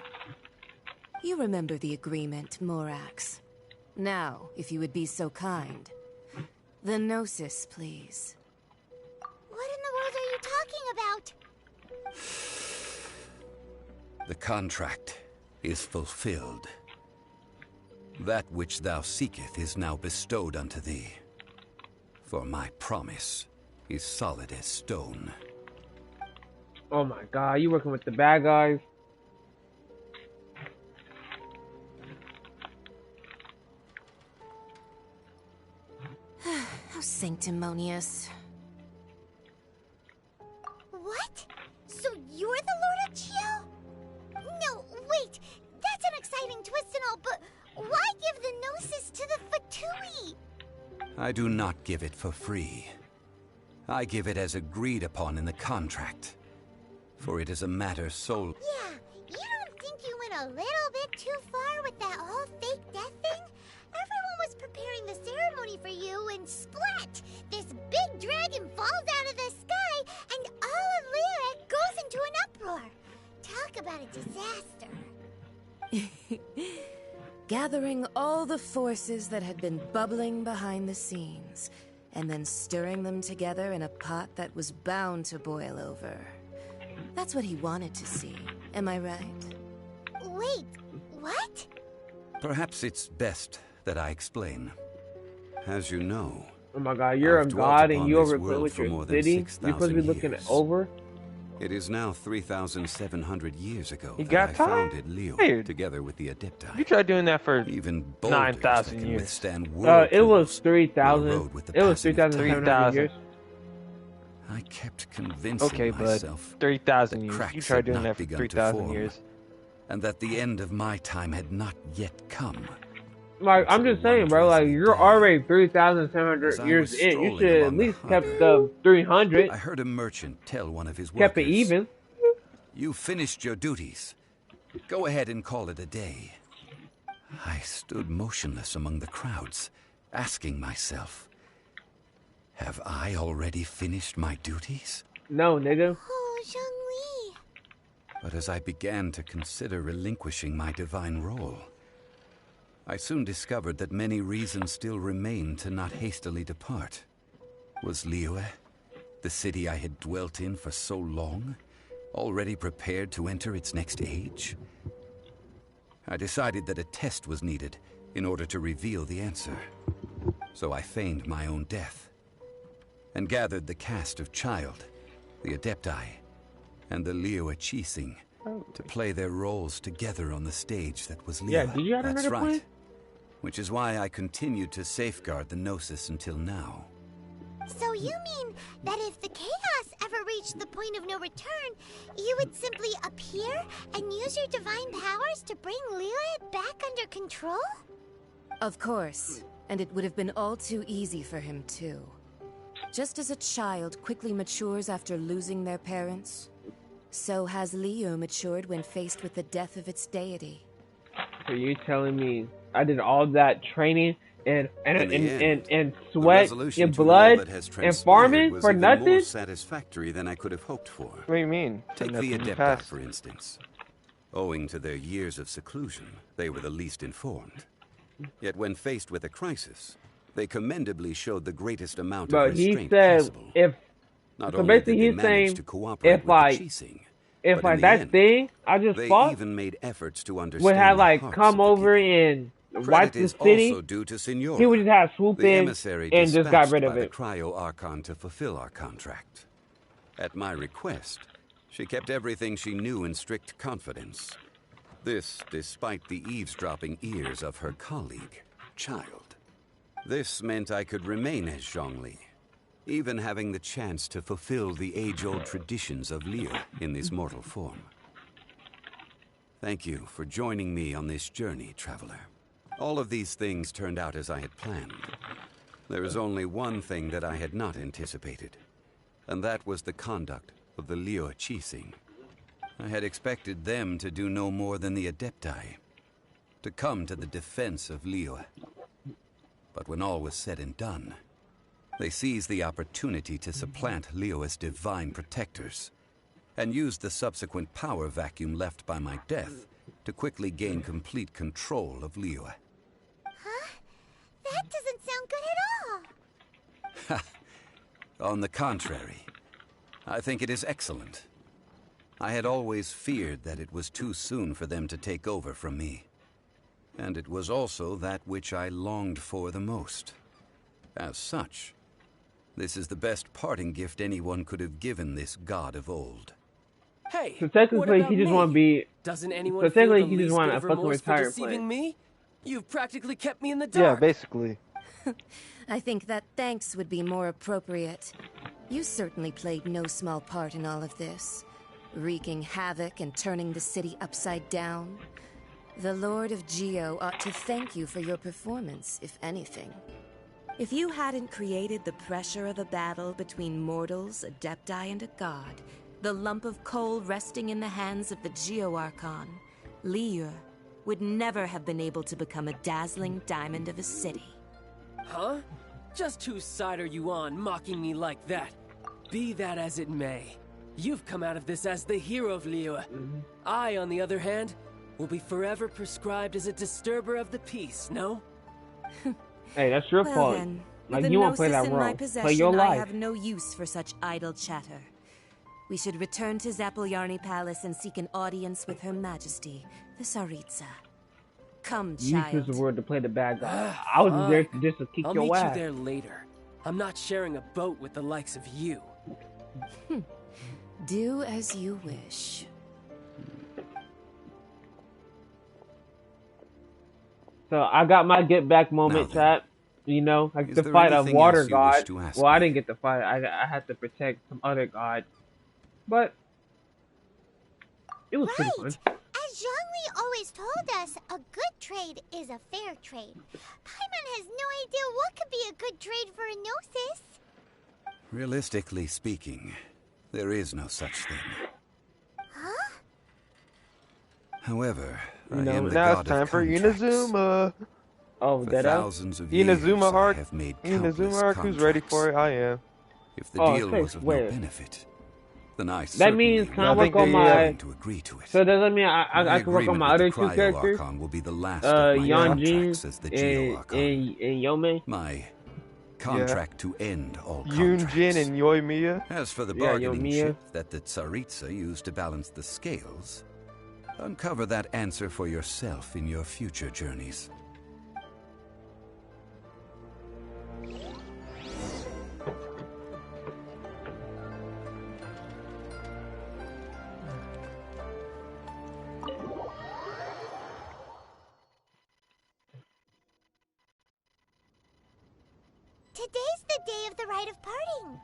S15: You remember the agreement, Morax. Now, if you would be so kind. The Gnosis, please.
S2: What in the world are you talking about?
S16: The contract is fulfilled. That which thou seeketh is now bestowed unto thee. For my promise is solid as stone.
S1: Oh my god, you working with the bad guys?
S15: How sanctimonious.
S2: What? So you're the Lord of Geo? No, wait. That's an exciting twist and all, but why give the Gnosis to the Fatui?
S16: I do not give it for free. I give it as agreed upon in the contract. For it is a matter so...
S2: Yeah, you don't think you went a little bit too far with that whole fake death thing? Everyone was preparing the ceremony for you, and splat! This big dragon falls out of the sky, and all of Liyue goes into an uproar. Talk about a disaster.
S15: Gathering all the forces that had been bubbling behind the scenes, and then stirring them together in a pot that was bound to boil over. That's what he wanted to see, am I right?
S2: Wait, what?
S16: Perhaps it's best that I explain. As you know...
S1: Oh my god, you're a god and you overbuilt with your city? You're
S16: 6,000
S1: supposed to be looking
S16: years.
S1: over?
S16: It is now 3,700 years ago
S6: You
S16: that
S6: got
S16: I
S6: time?
S16: founded Liyue
S6: Weird.
S16: together with the Adepti.
S6: You tried doing that for
S16: even
S6: 9,000
S16: can
S6: years.
S16: withstand
S1: It was 3,000.
S16: road with the
S1: It was
S16: passing of
S1: 3,700
S6: 3,000.
S1: years.
S16: I kept convincing
S6: Okay, bud.
S16: myself
S6: 3,000
S16: that
S6: years.
S16: cracks
S6: You tried
S16: had
S6: doing
S16: not
S6: that for
S16: begun to
S6: 3,000
S16: form,
S6: years.
S16: and that the end of my time had not yet come.
S1: Like, I'm just saying, bro, like, you're already 3,700 years in. You should at least kept the 300.
S16: I heard a merchant tell one of his workers,
S1: Kept it even.
S16: "You finished your duties. Go ahead and call it a day." I stood motionless among the crowds, asking myself, have I already finished my duties?
S1: No, nigga.
S2: Oh, Zhongli.
S16: But as I began to consider relinquishing my divine role, I soon discovered that many reasons still remained to not hastily depart. Was Liyue, the city I had dwelt in for so long, already prepared to enter its next age? I decided that a test was needed in order to reveal the answer. So I feigned my own death, and gathered the cast of Child, the Adepti, and the Liyue Qixing to play their roles together on the stage that was Liyue.
S1: Yeah, did you have
S16: That's
S1: another
S16: right.
S1: plan?
S16: which is why I continued to safeguard the Gnosis until now.
S2: So you mean that if the chaos ever reached the point of no return, you would simply appear and use your divine powers to bring Liyue back under control?
S15: Of course, and it would have been all too easy for him too. Just as a child quickly matures after losing their parents, so has Liyue matured when faced with the death of its deity.
S1: So you're telling me I did all that training and sweat and blood and farming for nothing?
S16: More satisfactory than I could have hoped for.
S6: What do you mean?
S16: Take the Adepti, for instance. Owing to their years of seclusion, they were the least informed. Yet when faced with a crisis, they commendably showed the greatest amount of restraint possible. Not
S1: so
S16: only
S1: basically
S16: did they
S1: he's
S16: manage
S1: saying
S16: to cooperate with the Qixing,
S1: if
S16: but
S1: like
S16: in
S1: that
S16: the end,
S1: thing I just
S16: they
S1: fought
S16: even made efforts to understand
S1: would have
S16: the
S1: like
S16: hearts
S1: come
S16: of
S1: over and wipe
S16: Credit
S1: the
S16: is
S1: city,
S16: also due to Signora,
S1: he would just have swoop
S16: the
S1: in
S16: emissary
S1: and just got
S16: dispatched
S1: rid of
S16: by
S1: it.
S16: the Cryo-Archon to fulfill our contract. At my request, she kept everything she knew in strict confidence. This despite the eavesdropping ears of her colleague, Child. This meant I could remain as Zhongli, even having the chance to fulfill the age-old traditions of Liyue in this mortal form. Thank you for joining me on this journey, Traveler. All of these things turned out as I had planned. There is only one thing that I had not anticipated, and that was the conduct of the Liyue Qixing. I had expected them to do no more than the Adepti, to come to the defense of Liyue. But when all was said and done, they seized the opportunity to supplant Liyue's divine protectors, and used the subsequent power vacuum left by my death to quickly gain complete control of Liyue.
S2: Huh? That doesn't sound good at all.
S16: On the contrary, I think it is excellent. I had always feared that it was too soon for them to take over from me. And it was also that which I longed for the most. As such, this is the best parting gift anyone could have given this god of old.
S4: Hey,
S1: so technically he just want to be.
S4: Doesn't anyone
S1: so technically
S4: feel the
S1: he just
S4: least
S1: want
S4: bit
S1: a
S4: of
S1: fucking
S4: remorse for
S1: retire
S4: deceiving
S1: plan.
S4: me? You've practically kept me in the
S6: Yeah,
S4: dark.
S6: basically.
S15: I think that thanks would be more appropriate. You certainly played no small part in all of this, wreaking havoc and turning the city upside down. The Lord of Geo ought to thank you for your performance, if anything. If you hadn't created the pressure of a battle between mortals, Adepti, and a god, the lump of coal resting in the hands of the Geo-Archon, Liyue would never have been able to become a dazzling diamond of a city.
S4: Huh? Just whose side are you on, mocking me like that? Be that as it may, you've come out of this as the hero of Liyue. I, on the other hand, will be forever prescribed as a disturber of the peace, no?
S1: Hey, that's your
S15: Well
S1: fault.
S15: then,
S1: Like,
S15: with
S1: you
S15: the
S1: won't play that
S15: Gnosis in my
S1: role. Play
S15: possession,
S1: your
S15: I
S1: life.
S15: have no use for such idle chatter. We should return to Zapolyarny Palace and seek an audience with Her Majesty, the Tsaritsa. Come,
S1: You
S15: child.
S1: choose the word to play the bad guy. I was there just to kick
S4: I'll
S1: your
S4: meet
S1: ass.
S4: you there later. I'm not sharing a boat with the likes of you.
S15: Do as you wish.
S1: So I got my get back moment, chat. You know, like the fight of water god. Well, I didn't get the fight. I had to protect some other god, but it was pretty fun.
S2: As Zhongli always told us, a good trade is a fair trade. Paimon has no idea what could be a good trade for a Gnosis.
S16: Realistically speaking, there is no such thing.
S2: Huh?
S16: However, I
S6: No,
S16: am the
S6: now
S16: god
S6: it's time
S16: of
S6: for
S16: contracts.
S6: Inazuma.
S1: Oh,
S16: For
S1: that
S16: thousands of years,
S6: Inazuma
S16: I
S6: arc.
S16: have made
S6: Inazuma
S16: countless
S6: arc. Who's ready
S16: contracts.
S6: for it? I am.
S16: If the
S1: Oh,
S16: deal
S1: okay,
S16: was of
S1: wait.
S16: no benefit, then I
S1: That
S16: certainly
S1: means can I
S16: would
S1: work
S16: be
S1: on my?
S16: willing to agree to it.
S1: So does that mean I
S16: My
S1: can work on
S16: agreement
S1: my
S16: with
S1: other
S16: the
S1: two characters?
S16: Cryo-Archon will be the last of my contracts as the
S1: Yunjin
S16: Geo-Archon.
S1: and Yome.
S16: My contract to end all
S6: Yunjin
S16: contracts.
S6: and Yoimiya.
S16: As for the
S1: Yeah,
S16: bargaining
S1: Yoimiya.
S16: chip that the Tsaritsa used to balance the scales, uncover that answer for yourself in your future journeys.
S2: day of the rite of parting.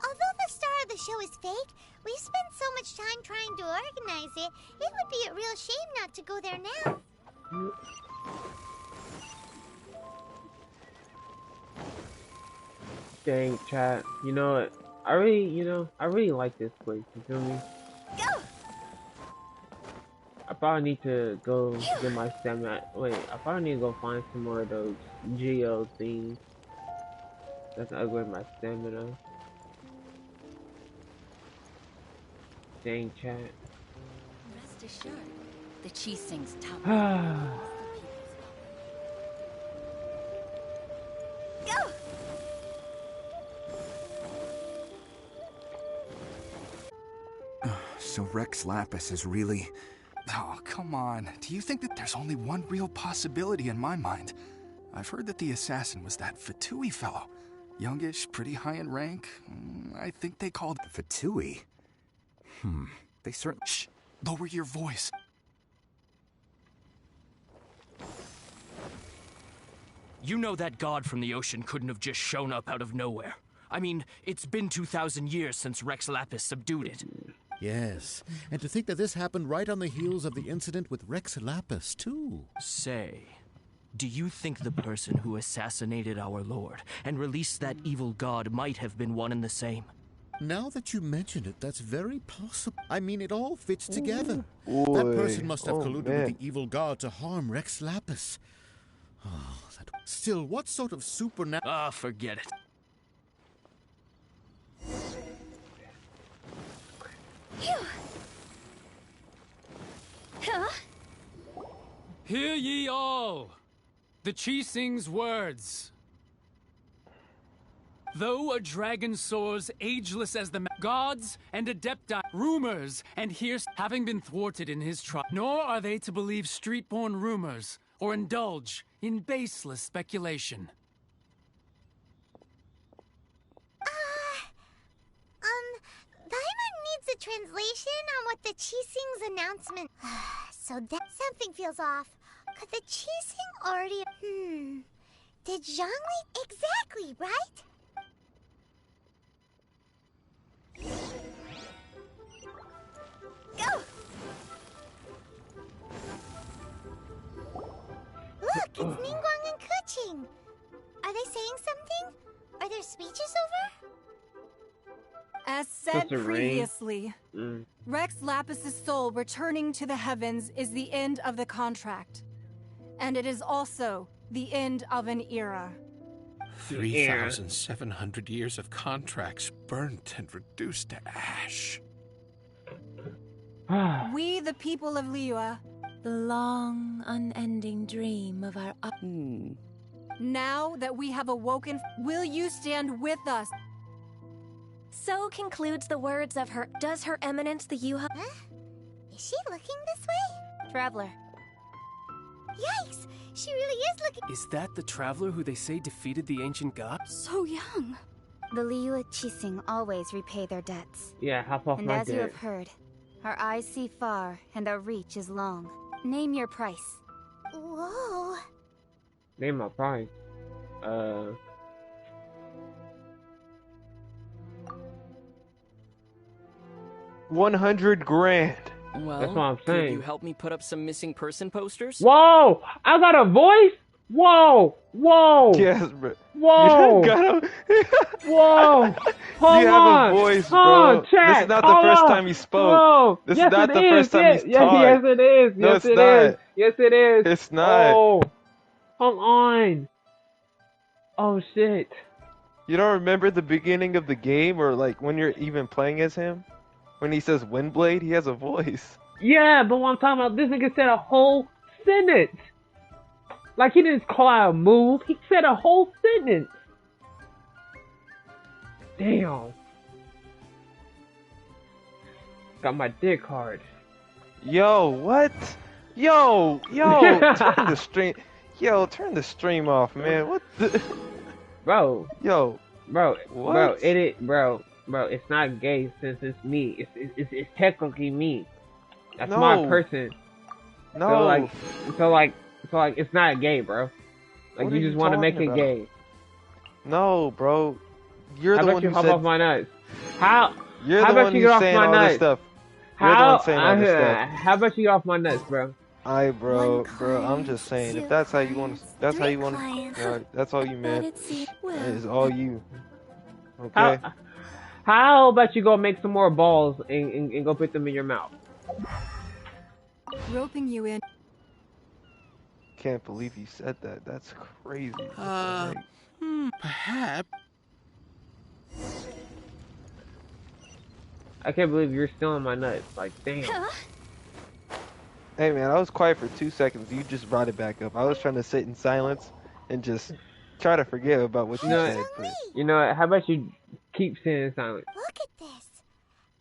S2: Although the star of the show is fake, we've spent so much time trying to organize it, it would be a real shame not to go there now.
S1: Dang, chat. You know what? I really like this place. You feel me?
S2: Go!
S1: I probably need to go get my stamina. Wait, I probably need to go find some more of those Geo things. That's upgrade my stamina. Dang, chat.
S8: Rest assured, the Chi Sing's top.
S2: Go!
S17: So Rex Lapis is really... Oh, come on. Do you think that there's only one real possibility in my mind? I've heard that the assassin was that Fatui fellow. Youngish, pretty high in rank. I think they called...
S18: Fatui? They certainly...
S17: Shh! Lower your voice.
S10: You know that god from the ocean couldn't have just shown up out of nowhere. I mean, it's been 2,000 years since Rex Lapis subdued it.
S19: Yes, and to think that this happened right on the heels of the incident with Rex Lapis, too.
S10: Say, do you think the person who assassinated our lord and released that evil god might have been one and the same?
S19: Now that you mention it, that's very possible. I mean, it all fits together. That person must have colluded with the evil god to harm Rex Lapis. Oh, Still, what sort of supernatural...
S10: Ah, forget it.
S11: Hear ye all, the Chi Sing's words. Though a dragon soars ageless as the gods and adepti, rumors and hears having been thwarted in his trial, nor are they to believe street-born rumors or indulge in baseless speculation.
S2: Paimon needs a translation on what the Chi Sing's announcement. So that something feels off. Could the Chi Sing already? Did Zhongli exactly right? Go! Look, it's Ningguang and Keqing. Are they saying something? Are their speeches over?
S7: As said previously, Rex Lapis's soul returning to the heavens is the end of the contract. And it is also the end of an era.
S20: 3,700 years of contracts burnt and reduced to ash.
S7: We, the people of Liyue,
S15: the long, unending dream of our...
S7: Now that we have awoken, will you stand with us?
S8: So concludes the words of her... Does Her Eminence the Yuha...
S2: Huh? Is she looking this way?
S8: Traveler.
S2: Yikes! She really is looking...
S4: Is that the traveler who they say defeated the ancient god?
S7: So young.
S12: The Liyue Chi Sing always repay their debts.
S1: Yeah, hop off
S12: and
S1: my
S12: as you have heard, our eyes see far and our reach is long. Name your price.
S2: Whoa.
S1: Name my price.
S6: 100 grand.
S4: Well,
S1: that's what I'm saying.
S4: Could you help me put up some missing person posters?
S1: Whoa! I got a voice? Whoa! Whoa!
S6: Yes, bro.
S1: Whoa!
S6: You got a...
S1: Whoa! Hold
S6: you
S1: on!
S6: have a voice, bro.
S1: Hold on, chat.
S6: This is not the first time you spoke.
S1: Whoa.
S6: This
S1: yes,
S6: is not the first time you
S1: yes,
S6: talked.
S1: Yes, it is.
S6: No,
S1: Yes,
S6: it's
S1: it
S6: not.
S1: is. Yes, it is.
S6: It's not.
S1: Oh, come on. Oh, shit.
S6: You don't remember the beginning of the game, or like when you're even playing as him? When he says Windblade, he has a voice.
S1: Yeah, but what I'm talking about, this nigga said a whole sentence. Like, he didn't call out a move, he said a whole sentence. Damn. Got my dick hard.
S6: Yo, what? Yo, turn the stream. Yo, turn the stream off, man. What the?
S1: Bro.
S6: Yo.
S1: Bro.
S6: What?
S1: Bro, it's not gay since it's me. It's technically me. That's
S6: No.
S1: my person.
S6: No.
S1: So like, it's not gay, bro. Like,
S6: What
S1: you
S6: are
S1: just
S6: you
S1: want to make
S6: talking
S1: it
S6: about?
S1: gay.
S6: No, bro. You're
S1: How
S6: the
S1: about
S6: one
S1: you
S6: who
S1: hop
S6: said.
S1: off my nuts? How?
S6: You're
S1: How
S6: the
S1: about
S6: one
S1: you
S6: who's
S1: get off
S6: saying
S1: my
S6: all this
S1: nuts?
S6: stuff. You're the
S1: How?
S6: one saying all this stuff.
S1: How about you get off my nuts, bro?
S6: Bro, I'm just saying, if that's how you want, that's how you want. That's all you, man. It's all you. Okay.
S1: How about you go make some more balls and go put them in your mouth?
S7: Roping you in.
S6: Can't believe you said that. That's crazy.
S20: Perhaps.
S1: I can't believe you're stealing my nuts. Like, damn.
S6: Hey man, I was quiet for 2 seconds. You just brought it back up. I was trying to sit in silence and just try to forget about what you said. But...
S1: You know what? How about you keep sitting silent?
S2: Look at this.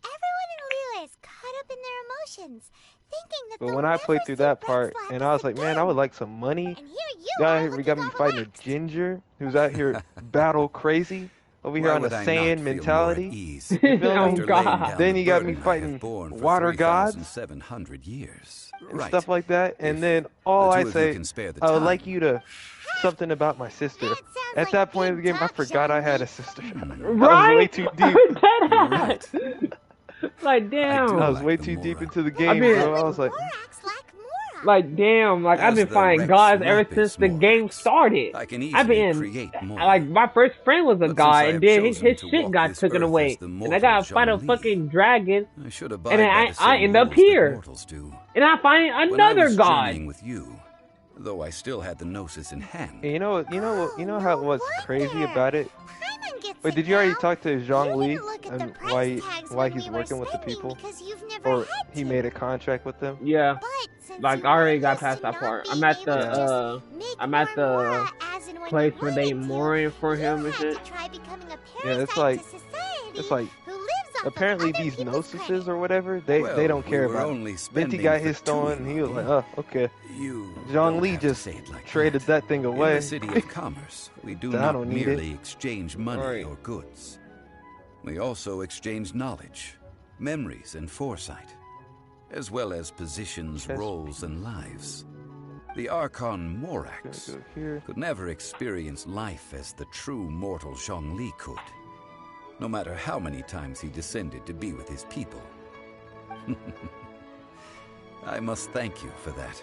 S2: Everyone in Liyue is caught up in their emotions, thinking that
S6: But when I played through that part, and I was like, man, I would like some money. We got me fighting a ginger who's out here battle crazy. Over here on the Saiyan mentality. You feel me? Then you got me fighting water gods
S16: 700 years.
S6: and stuff like that. And then all I say, I would like you to something about my sister. At that point in the game, I forgot I had a sister.
S1: Right?
S6: I was way too deep.
S1: Like, damn.
S6: I was way too deep into the game, bro. I was like,
S1: damn, like I've been fighting gods ever since the game started. I've been, like, my first friend was a god, and then his shit got taken away, and I gotta fight a fucking dragon, and then I end up here, and I find another god.
S16: With you, though I still had the Gnosis in hand.
S6: you know how what's crazy about it? Wait, did you already talk to Zhongli and why he's working with the people, or he made a contract with them?
S1: Yeah, like I already got past that part. I'm at the place where they mooring for him and shit.
S6: Yeah, it's like apparently these Gnosises or whatever, they don't care about it. Venti got his stone and he was like, oh, okay. Zhongli just traded that thing away.
S16: In the city of commerce, we do not merely exchange money or goods. We also exchange knowledge, memories, and foresight, as well as positions, roles, and lives. The Archon Morax could never experience life as the true mortal Zhongli could, no matter how many times he descended to be with his people. I must thank you for that.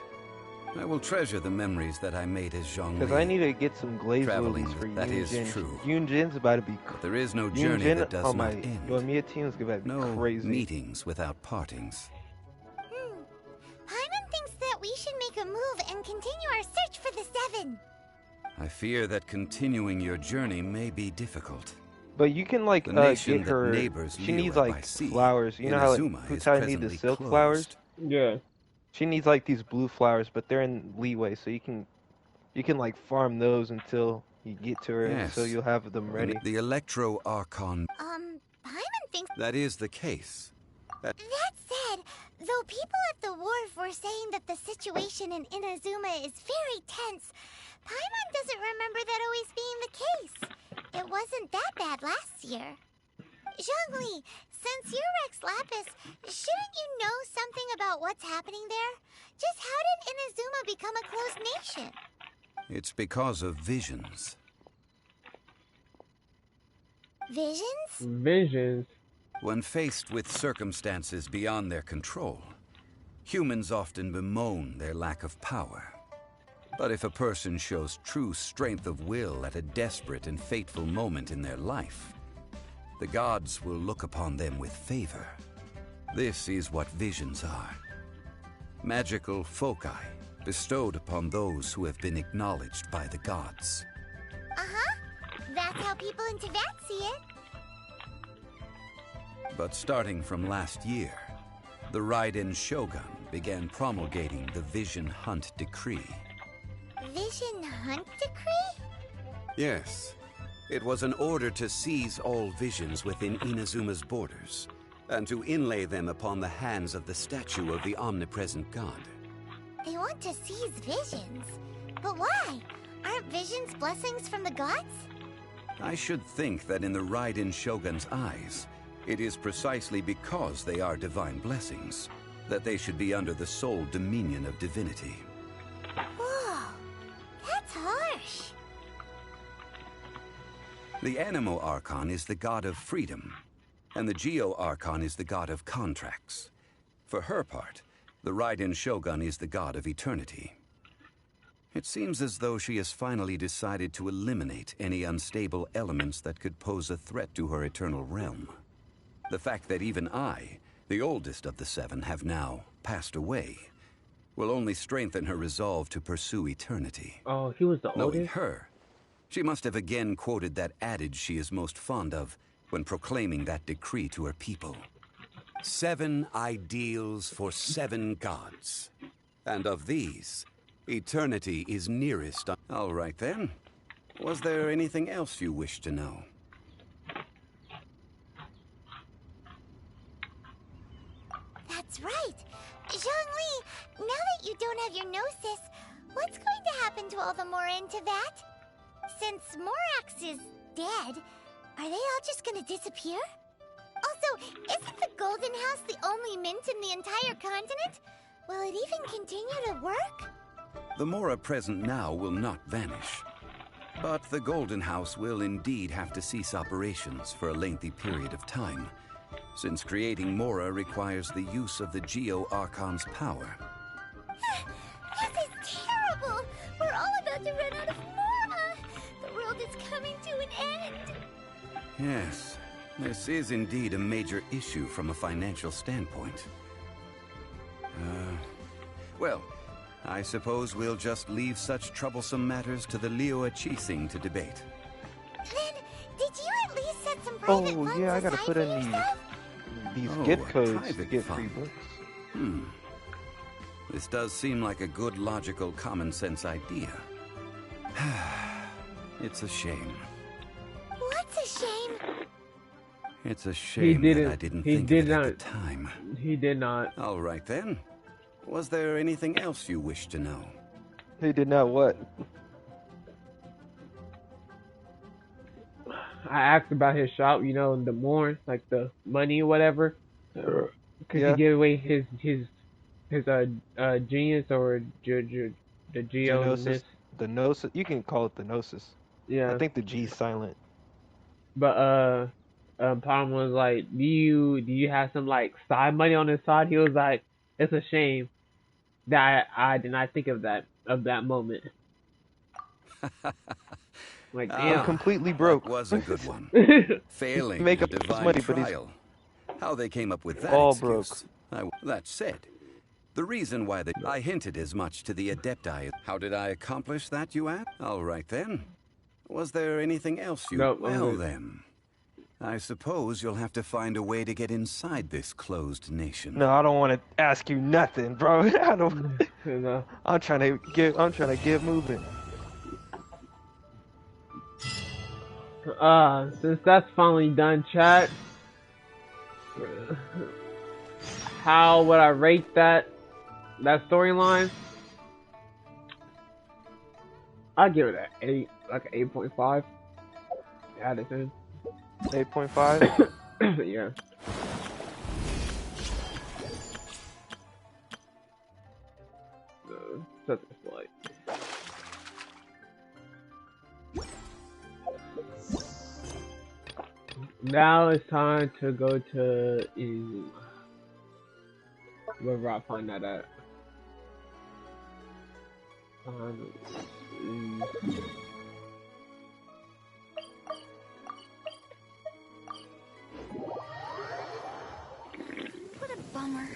S16: I will treasure the memories that I made as Zhongli.
S6: Because I need to get some glaze lilies for
S16: that
S6: Yunjin.
S16: is true.
S6: Yunjin's about to be
S16: but there is no journey that does not end.
S6: Yoimiya team is about to be
S16: no
S6: crazy.
S16: meetings without partings.
S2: Paimon thinks that we should make a move and continue our search for the Seven.
S16: I fear that continuing your journey may be difficult.
S6: But you can like get her. She needs like flowers. You know how like Putai needs the silk flowers.
S1: Yeah.
S6: She needs like these blue flowers, but they're in Liyue, so you can like farm those until you get to her,
S16: Yes.
S6: so you'll have them ready.
S16: The Electro Archon.
S2: Paimon thinks
S16: That is the case.
S2: that said, though people at the wharf were saying that the situation in Inazuma is very tense, Paimon doesn't remember that always being the case. It wasn't that bad last year. Zhongli, since you're Rex Lapis, shouldn't you know something about what's happening there? Just how did Inazuma become a closed nation?
S16: It's because of visions.
S2: Visions?
S1: Visions?
S16: When faced with circumstances beyond their control, humans often bemoan their lack of power. But if a person shows true strength of will at a desperate and fateful moment in their life, the gods will look upon them with favor. This is what visions are. Magical foci bestowed upon those who have been acknowledged by the gods.
S2: Uh-huh. That's how people in Teyvat see it.
S16: But starting from last year, the Raiden Shogun began promulgating the Vision Hunt Decree.
S2: Vision Hunt Decree?
S16: Yes. It was an order to seize all visions within Inazuma's borders, and to inlay them upon the hands of the statue of the omnipresent god.
S2: They want to seize visions. But why? Aren't visions blessings from the gods?
S16: I should think that in the Raiden Shogun's eyes, it is precisely because they are divine blessings that they should be under the sole dominion of divinity.
S2: Whoa, that's harsh.
S16: The Anemo Archon is the god of freedom, and the Geo Archon is the god of contracts. For her part, the Raiden Shogun is the god of eternity. It seems as though she has finally decided to eliminate any unstable elements that could pose a threat to her eternal realm. The fact that even I, the oldest of the seven, have now passed away will only strengthen her resolve to pursue eternity.
S1: Oh, he was the oldest?
S16: Knowing her, she must have again quoted that adage she is most fond of when proclaiming that decree to her people. 7 ideals for 7 gods. And of these, eternity is nearest. All right then. Was there anything else you wish to know?
S2: That's right. Zhongli, now that you don't have your Gnosis, what's going to happen to all the Mora in Teyvat? Since Morax is dead, are they all just gonna disappear? Also, isn't the Golden House the only mint in the entire continent? Will it even continue to work?
S16: The Mora present now will not vanish. But the Golden House will indeed have to cease operations for a lengthy period of time, since creating Mora requires the use of the Geo Archon's power.
S2: This is terrible! We're all about to run out of Mora! The world is coming to an end!
S16: Yes, this is indeed a major issue from a financial standpoint. Well, I suppose we'll just leave such troublesome matters to the Liyue Qixing to debate.
S2: Then, did you at least set some private funds
S6: Oh, yeah, I gotta put in these gift codes to get free books.
S16: This does seem like a good, logical, common sense idea. It's a shame.
S2: What's a shame?
S16: It's a shame that I didn't think of it at the time.
S1: He did not.
S16: All right then. Was there anything else you wish to know?
S6: He did not what?
S1: I asked about his shop, you know, the more, like the money or whatever. Could he give away his genius or the Gnosis?
S6: The Gnosis. You can call it the Gnosis.
S1: Yeah.
S6: I think the G's silent.
S1: But Palm was like, do you have some like side money on the side? He was like, it's a shame that I did not think of that moment. Like, damn.
S6: I'm completely broke.
S16: That was a good one. Failing
S6: make
S16: a
S6: up his
S16: divine
S6: money, but
S16: trial. How they came up with that
S6: all
S16: excuse. That said, the reason why I hinted as much to the Adepti. How did I accomplish that, you ask? All right then. Was there anything else you...
S1: Nope,
S16: well then. I suppose you'll have to find a way to get inside this closed nation.
S6: No, I don't want to ask you nothing, bro. I don't.
S1: No.
S6: I'm trying to get moving.
S1: Since that's finally done, chat, how would I rate that storyline? I'd give it an 8, like an 8.5 out of 10.
S6: 8.5?
S1: Yeah. Such a slight. Now it's time to go to Izu. Wherever I find that at.
S2: What a bummer.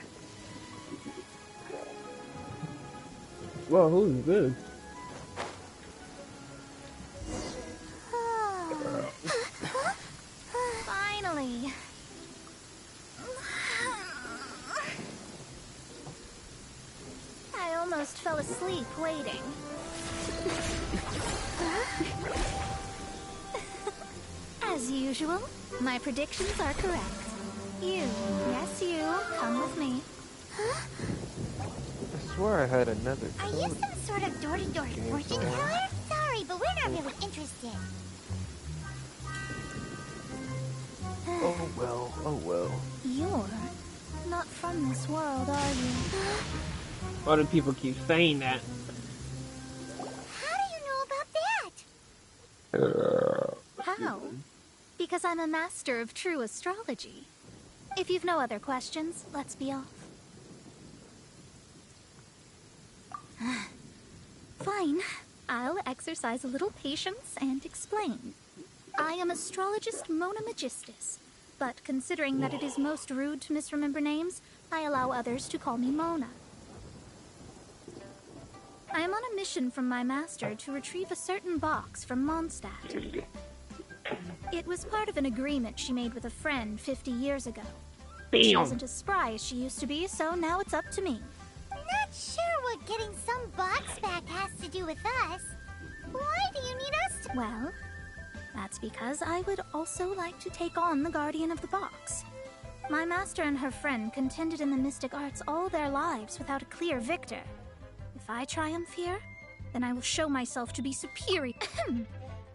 S1: Whoa, who's this?
S2: Finally. I almost fell asleep waiting. As usual, my predictions are correct. You, yes you, come with me.
S6: I swear I had another code.
S2: Are you some sort of door-to-door fortune teller? Sorry, but we're not really interested.
S6: Oh well, oh well.
S2: You're not from this world, are you?
S1: Why do people keep saying that?
S2: How do you know about that? How?
S21: because I'm a master of true astrology. If you've no other questions, let's be off. Fine. I'll exercise a little patience and explain. I am astrologist Mona Magistus, but considering that it is most rude to misremember names, I allow others to call me Mona. I am on a mission from my master to retrieve a certain box from Mondstadt. It was part of an agreement she made with a friend 50 years ago. She isn't as spry as she used to be, so now it's up to me.
S2: Not sure what getting some box back has to do with us. Why do you need us to—
S21: Well, that's because I would also like to take on the Guardian of the Box. My master and her friend contended in the mystic arts all their lives without a clear victor. If I triumph here, then I will show myself to be superior.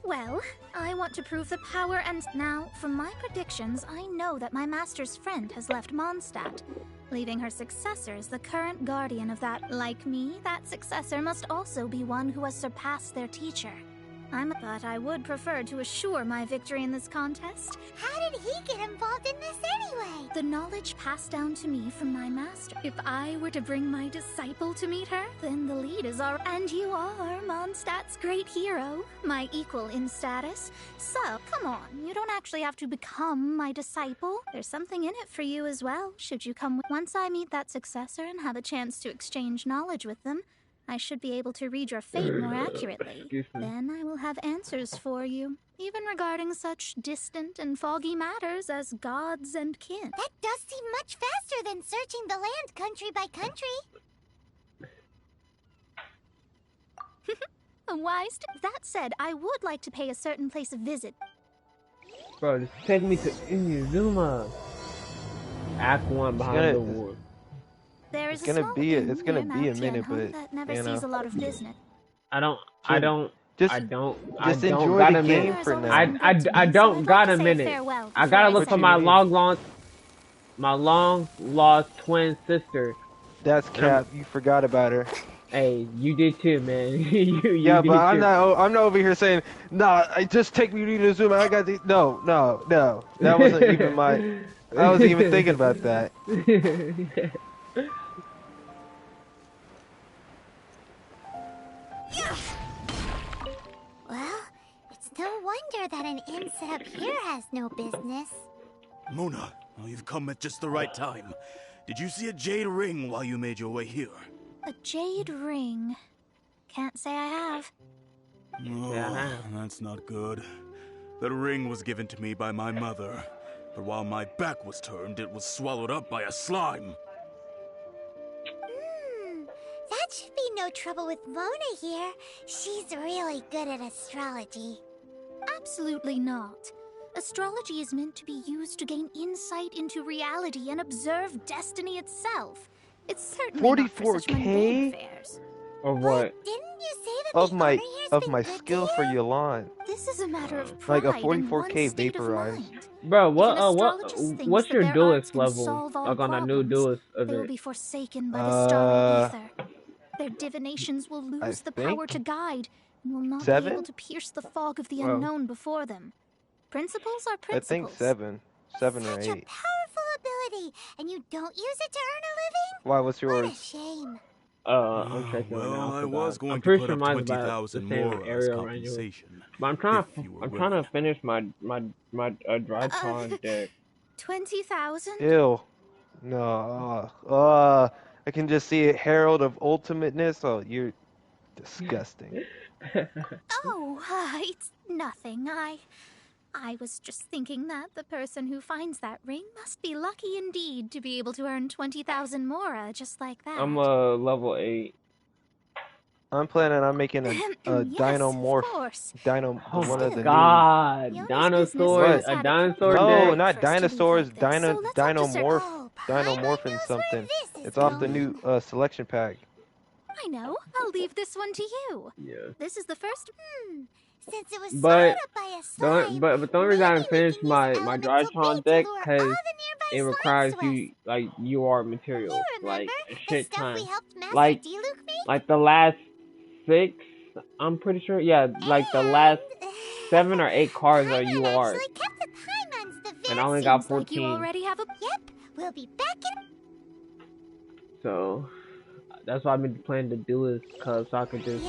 S21: Well, I want to prove the power and— Now, from my predictions, I know that my master's friend has left Mondstadt, leaving her successor as the current guardian of that. Like me, that successor must also be one who has surpassed their teacher. But I would prefer to assure my victory in this contest.
S2: How did he get involved in this anyway?
S21: The knowledge passed down to me from my master. If I were to bring my disciple to meet her, then the lead is our— And you are Mondstadt's great hero, my equal in status. So, come on, you don't actually have to become my disciple. There's something in it for you as well, should you come with— Once I meet that successor and have a chance to exchange knowledge with them, I should be able to read your fate more accurately. Then I will have answers for you, even regarding such distant and foggy matters as gods and kin.
S2: That does seem much faster than searching the land country by country.
S21: That said, I would like to pay a certain place a visit.
S1: Bro, just take me to Inazuma. Act 1 behind the wall.
S6: It's gonna be a minute, but
S21: that never sees a lot of business.
S1: I don't
S6: enjoy the game for now.
S1: I don't got a minute. I gotta look for my long lost twin sister.
S6: That's Cap. You forgot about her.
S1: Hey, you did too, man.
S6: Yeah, but I'm not over here saying, nah, just take me to Inazuma. I got the— No. That wasn't even my— I wasn't even thinking about that.
S2: Well, it's no wonder that an inn set up here has no business.
S22: Mona, well, you've come at just the right time. Did you see a jade ring while you made your way here?
S21: A jade ring? Can't say I have.
S22: Oh, that's not good. The ring was given to me by my mother, but while my back was turned, it was swallowed up by a slime.
S2: That should be no trouble with Mona here. She's really good at astrology.
S21: Absolutely not. Astrology is meant to be used to gain insight into reality and observe destiny itself. It's certainly not for such mundane affairs.
S1: Of what?
S2: Didn't you say that
S6: of my skill for Yelan.
S21: This is a matter of pride,
S6: like a 44k vaporized.
S1: Bro, what's your duelist level? Like on a new duelist event?
S21: They will be forsaken by the star of ether. Their divinations will lose the power to guide and will not be able to pierce the fog of the unknown before them. Principles are principles.
S6: I think 7 or 8.
S2: Such a powerful ability, and you don't use it to earn a living?
S6: Why? What's yours?
S2: What a shame.
S1: I'm checking right now.
S22: I was going
S1: I'm
S22: to
S1: pretty
S22: put
S1: sure
S22: up
S1: mine's
S22: 20,000 more as compensation.
S1: But I'm trying to finish my Drytron deck.
S21: 20,000?
S6: Ew. No. I can just see it. Herald of Ultimateness. Oh, you're disgusting.
S21: It's nothing. I was just thinking that the person who finds that ring must be lucky indeed to be able to earn 20,000 mora just like that.
S1: I'm level 8.
S6: I'm planning on making a Dinomorph. One of the
S1: new dinosaurs. A dinosaur
S6: No,
S1: deck?
S6: not dinosaurs. Dinomorph. Dinomorphin something. It's off the new selection pack.
S21: I know. I'll leave this one to you.
S1: Yeah.
S21: This is the first.
S2: Since it was swallowed up by a slime,
S1: but the only reason I finished my Drytron deck because it requires UR materials, like a shit ton. Like the last 6, I'm pretty sure. Yeah, like the last 7 or 8 cards are URs.
S2: I kept a
S1: And I only got 14.
S21: Like you already have a...
S2: Yep, we'll be back in...
S1: So, that's why I've been planning to do it, so I can just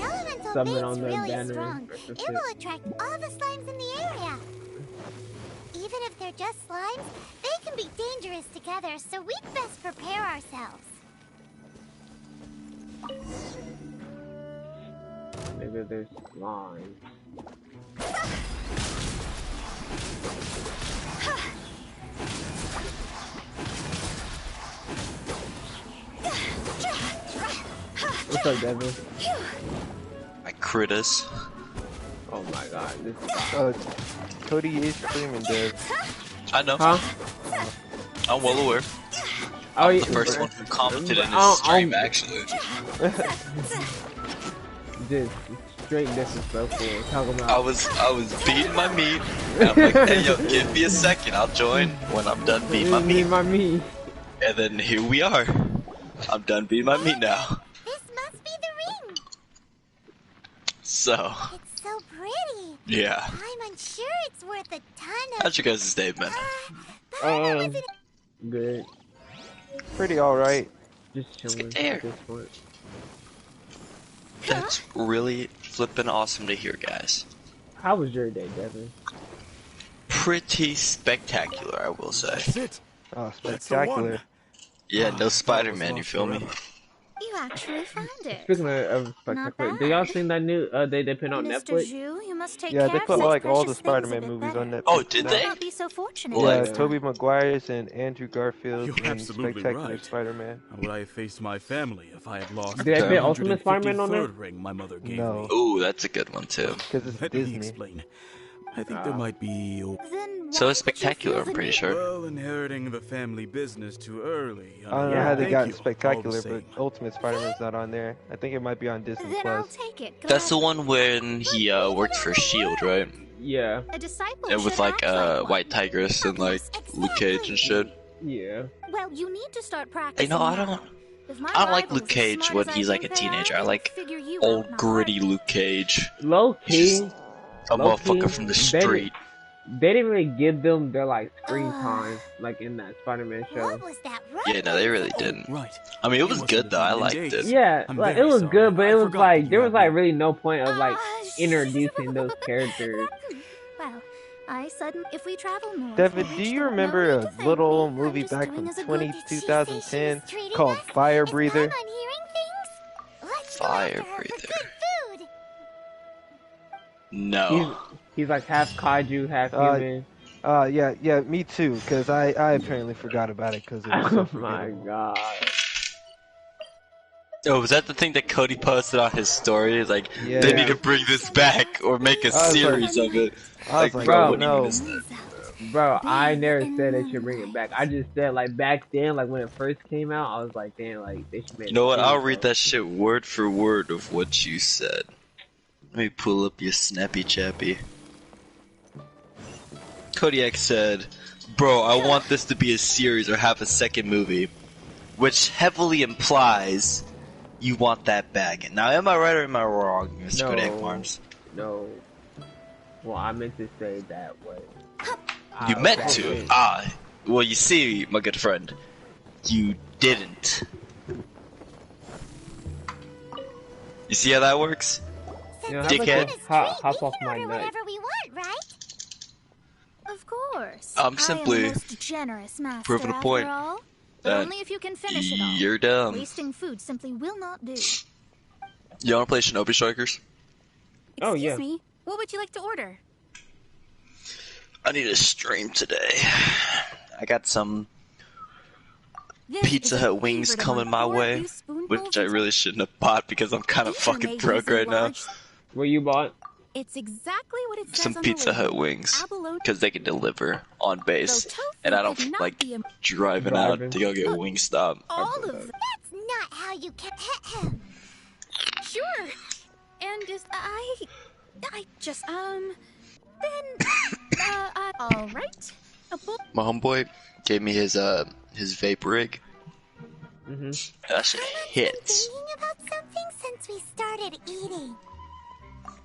S1: summon on the
S2: really
S1: banner.
S2: Strong. It will attract all the slimes in the area. Even if they're just slimes, they can be dangerous together, so we'd best prepare ourselves.
S1: Maybe there's slimes. What's up, Devin?
S9: My critters.
S1: Oh my god, this
S6: Cody is streaming, Dev.
S9: I know.
S1: Huh?
S9: I'm well aware. I'm the first one who commented in his stream, actually.
S1: Just straight disrespectful. Talking about.
S9: I was beating my meat. And I'm like, hey yo, give me a second. I'll join when I'm done beating my meat. And then here we are. I'm done beating my meat now.
S2: This must be the ring.
S9: So.
S2: It's so pretty.
S9: Yeah.
S2: I'm unsure it's worth a ton of...
S9: How's your guys' day been?
S1: Good.
S6: Pretty alright.
S1: Just chilling
S9: There.
S1: at this point.
S9: That's really flippin' awesome to hear, guys.
S1: How was your day, Devin?
S9: Pretty spectacular, I will say.
S6: That's it. Oh, spectacular.
S9: Yeah, no Spider-Man, you feel me?
S21: You actually found it.
S1: Speaking of spectacular, did y'all seen that new they put on
S21: Mr.
S1: Netflix?
S21: Zhu, you must take
S6: Yeah,
S21: care
S6: they put
S21: of
S6: like
S21: such
S6: all the
S21: precious things a
S6: Spider-Man
S21: bit
S6: movies
S21: better.
S6: on Netflix.
S9: Oh, did
S6: now.
S9: they?
S21: Not be so fortunate.
S6: Yeah, Tobey Maguire's and Andrew Garfield
S22: You're
S6: and
S22: absolutely
S6: Spectacular
S22: right.
S6: Spider-Man.
S22: How would I have faced my family if I had lost
S1: Did they put Ultimate Spider-Man on there?
S22: ring my mother gave
S6: No.
S22: me?
S9: Ooh, that's a good one too.
S6: Because it's
S22: Let me
S6: Disney.
S22: explain. I think there might be...
S9: So it's spectacular, I'm pretty sure.
S22: Well, inheriting the family business too early.
S6: I don't know how they got
S22: Thank you,
S6: Spectacular,
S22: all the
S6: but
S22: same.
S6: Ultimate Spider-Man's not on there. I think it might be on Disney Plus.
S9: That's the one when he worked for S.H.I.E.L.D., right?
S1: Yeah.
S21: A disciple
S9: And with
S21: should
S9: like
S21: act like one.
S9: White Tigress and like Luke Cage and shit.
S1: Yeah.
S21: Well, you need to start practicing.
S9: You know, I
S21: now.
S9: don't
S21: If my
S9: I don't like
S21: rivals
S9: Luke
S21: as
S9: Cage
S21: smart
S9: when
S21: as
S9: he's
S21: I
S9: like a
S21: think they
S9: teenager.
S21: are,
S9: I like
S21: figure you
S9: old
S21: out in a
S9: gritty Luke Cage.
S1: Low key.
S9: A
S1: Low
S9: motherfucker
S1: key,
S9: from the street.
S1: They didn't really give them their like screen time like in that Spider-Man show.
S2: What was that
S9: Yeah, no, they really didn't.
S11: Right.
S9: I mean, it was good though. I liked it.
S1: Yeah,
S11: I'm
S1: like it
S11: very
S1: was
S11: sorry.
S1: good, but
S11: I
S1: it was
S11: forgot
S1: like
S11: that
S1: there
S11: you
S1: was
S11: have
S1: like really no point of like introducing those characters.
S21: Well, I suddenly, if we travel north,
S6: Devin, do you remember a little old movie back from 2010 called Fire Breather?
S9: Fire Breather. No.
S1: He's like half kaiju, half human.
S6: Yeah, me too, because I apparently forgot about it because it was so
S1: Oh my god.
S9: Oh, was that the thing that Cody posted on his story? It's like,
S6: Yeah.
S9: they need to bring this back or make a
S6: I was
S9: series
S6: like-
S9: of it.
S6: I was like,
S9: bro,
S6: oh,
S9: what do you
S6: no.
S9: mean is that?
S1: Bro, I never said they should bring it back. I just said like back then, like when it first came out, I was like, damn, like they should make.
S9: You know what? I'll read that shit word for word of what you said. Let me pull up your snappy chappy. Kodiak said, bro, I want this to be a series or have a second movie. Which heavily implies you want that back. Now, am I right or am I wrong, Mr. Kodiak Farms?
S1: No. Well, I meant to say that way.
S9: You meant to? Well, you see, my good friend, you didn't. You see how that works? Dickhead?
S1: Hop off my nut.
S2: Whatever we want, right?
S21: Of course.
S9: I'm simply
S21: I am the most generous master,
S9: proving a
S21: after
S9: point
S21: all. But
S9: that
S21: only if you can finish it all.
S9: you're dumb.
S21: Wasting food simply will not do.
S9: You wanna play Shinobi Strikers?
S1: Oh, yeah.
S21: Excuse me, what would you like to order?
S9: I need a stream today. I got some Pizza Hut wings coming my way, which I really shouldn't have bought because I'm kind of fucking broke right now.
S1: What you bought?
S21: It's exactly what it says
S9: Some
S21: on the
S9: Pizza Hut
S21: label.
S9: wings, because they can deliver on base, and I don't feel like driving out to go get Wingstop.
S21: All of them.
S2: That's not how you can.
S21: Sure. And just I just then all right.
S9: My homeboy gave me his vape rig. That shit hits.
S2: Thinking about something since we started eating.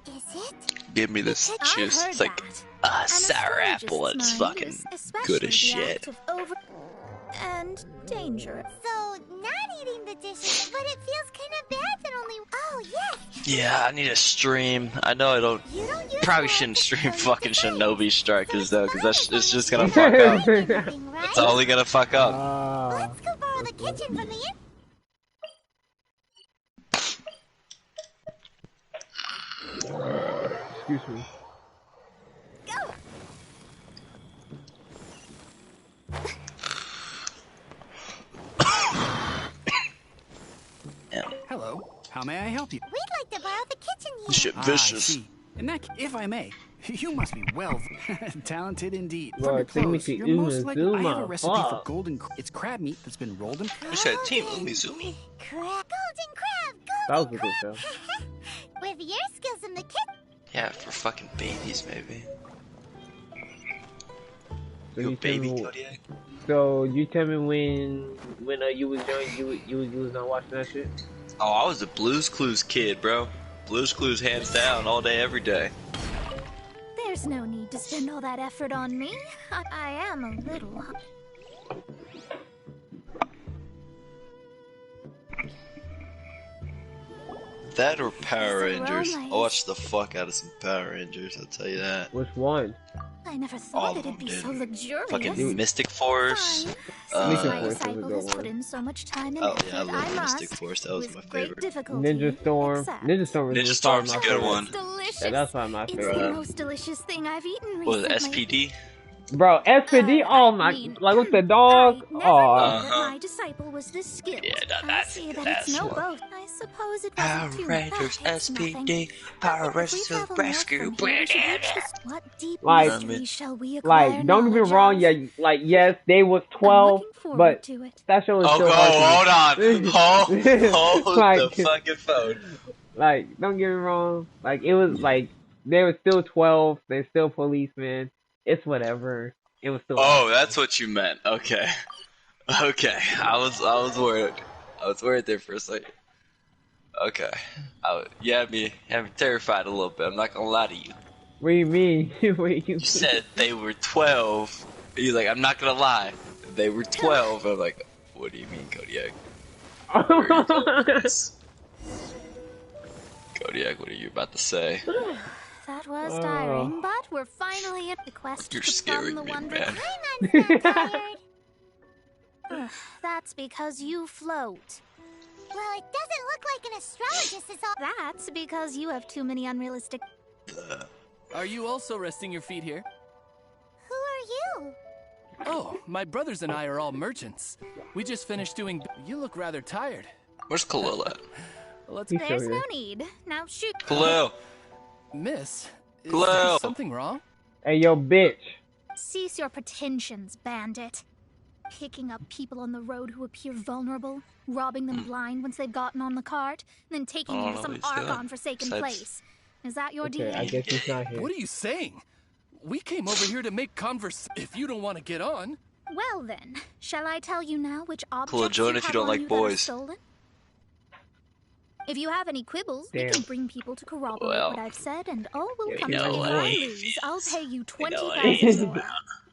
S2: Is it?
S9: Give me this juice. It's like a sour apple. It's fucking good as shit.
S21: And dangerous.
S2: So, not eating the dishes, but it feels kind of bad that only. Oh, yes!
S9: Yeah, I need a stream. I know I don't. Probably shouldn't stream fucking Shinobi Strikers though, because it's just gonna fuck up. It's only gonna fuck up.
S2: Let's go borrow the kitchen from the
S1: Excuse me.
S2: Go!
S11: Hello. How may I help you?
S2: We'd like to borrow the kitchen here.
S9: Shit vicious.
S11: In that, if I may, you must be well talented indeed.
S1: Bro,
S11: From
S1: take me
S11: clothes,
S1: to
S11: you're most likely. I have a
S1: Umizuma.
S11: recipe for
S1: Fuck.
S11: golden. It's crab meat that's been rolled in.
S9: You said Team Umizumi.
S2: Golden crab!
S1: That was
S2: Golden
S1: a good
S2: crab!
S1: show.
S2: With your skills in the kitchen.
S9: Yeah, for fucking babies, maybe.
S1: So
S9: You
S1: you
S9: a
S1: tell
S9: baby,
S1: me,
S9: Kodiak?
S1: so you tell me when you was young, you was not watching that shit.
S9: Oh, I was a Blue's Clues kid, bro. Blue's Clues hands down, all day, every day.
S21: There's no need to spend all that effort on me. I am a little.
S9: That or Power
S21: It's a
S9: Rangers.
S21: romance.
S9: I watched the fuck out of some Power Rangers, I'll tell you that.
S1: Which one?
S21: I never
S9: All
S21: thought
S9: of
S21: it'd
S9: them,
S21: be
S9: dude.
S21: so luxurious.
S9: Fucking Mystic Force.
S21: My disciple has put in so much time and
S9: Oh
S21: effort.
S9: yeah, I love
S21: must,
S9: Mystic Force. That was my
S21: with great
S9: favorite.
S21: difficulty,
S1: Ninja Storm.
S21: accept.
S1: Ninja Storm.
S9: Ninja
S1: was
S9: Storm's a
S1: probably
S9: good
S1: my
S9: one.
S1: favorite.
S21: Delicious.
S1: Yeah, that's probably my
S21: It's
S1: favorite.
S21: the most delicious thing I've eaten
S9: What was
S21: recently.
S9: it, SPD?
S1: Bro, SPD. Oh my, like with the dog.
S21: Never
S1: Oh.
S21: knew that my disciple was this skilled.
S9: Yeah, no,
S21: I
S9: that's
S21: see that
S9: that's
S21: it's no
S9: one.
S21: both. I suppose it
S9: Power
S21: wasn't too
S9: Rangers,
S21: much. It's nothing.
S9: SPD, Power
S21: If we
S9: Rangers to
S21: travel north
S9: rescue
S21: from here, we should
S9: Brandon.
S21: reach this- What deep
S1: Like-
S21: mystery shall we acquire
S1: Like, don't get me
S21: knowledge
S1: wrong.
S21: of?
S1: Yeah, like yes, they was 12,
S21: forward
S1: but
S21: to it.
S1: that show was
S9: Oh,
S1: still
S9: go,
S1: hard to
S9: hold
S1: me.
S9: on. Hold
S1: Like-
S9: the fucking phone.
S1: Like, don't get me wrong. Like, it was like they were still 12. They're still policemen. It's whatever. It was still.
S9: Oh, that's what you meant. Okay. Okay. I was worried. I was worried there for a second. Okay. You had me terrified a little bit. I'm not gonna lie to you.
S1: What do you mean? What do you
S9: You said they were 12. You're like, I'm not gonna lie. They were 12. I'm like, what do you mean, Kodiak? Kodiak, what are you about to say?
S21: That was tiring, but we're finally at the quest
S9: You're
S21: to
S9: scaring
S21: plumb the
S9: me,
S21: wonder.
S9: man.
S21: I'm not tired. That's because you float.
S2: Well, it doesn't look like an astrologist is all.
S21: That's because you have too many unrealistic.
S10: Are you also resting your feet here?
S2: Who are you?
S10: Oh, my brothers and I are all merchants. We just finished doing. You look rather tired.
S9: Where's Khalil at?
S10: Let's.
S21: There's no need. Now shoot.
S9: Khalil!
S10: Miss, is
S9: Khalil!
S10: there something wrong?
S1: Hey, yo, bitch.
S21: Cease your pretensions, bandit. Picking up people on the road who appear vulnerable, robbing them blind once they've gotten on the cart, and then taking them to some Archon-forsaken place. Is that your deal?
S1: I guess he's not here.
S10: What are you saying? We came over here to make converse. If you don't want to get on.
S21: Well then, shall I tell you now which objects
S9: Cool, join if you
S21: have
S9: don't
S21: on
S9: like
S21: you that are
S9: boys.
S21: stolen? If you have any quibbles,
S9: Damn.
S21: you can bring people to corroborate
S9: Well,
S21: what I've said, and all will
S9: you
S21: come
S9: know
S21: to
S9: what
S21: If I
S9: he
S21: lose, I'll pay you
S9: what he
S21: 20,000
S9: is
S21: more.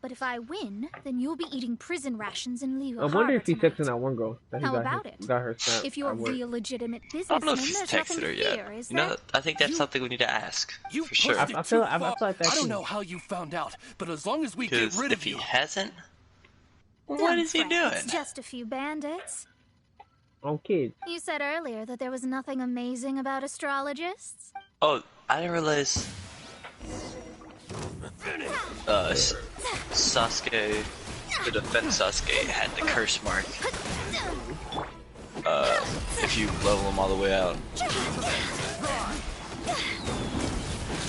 S21: But if I win, then you'll be eating prison rations in lieu
S1: I
S21: of
S1: wonder
S21: harbor
S1: if he
S21: tonight.
S1: texted that one girl that he
S21: How
S1: got
S21: about
S1: her,
S21: it?
S1: got her snap.
S21: If you're a
S1: at work.
S21: real legitimate
S9: I don't know
S21: businessman,
S9: if he's
S21: there's
S9: texted
S21: nothing
S9: her
S21: to
S9: yet.
S21: fear, is
S9: You know,
S21: there?
S9: I think that's something we need to ask.
S10: You
S9: for sure.
S10: pushed it
S1: I feel
S10: too
S1: like
S10: far.
S1: that's
S10: I don't
S1: you.
S10: know how you found out, but as long as we get
S9: Because
S10: rid
S9: if
S10: of
S9: he
S10: you.
S9: hasn't, what
S21: Don't
S9: is he
S21: fret,
S9: doing?
S21: It's just a few bandits.
S1: On kids.
S21: You said earlier that there was nothing amazing about astrologists.
S9: Oh, I didn't realize. Sasuke, to defend Sasuke, had the curse mark. If you level him all the way out.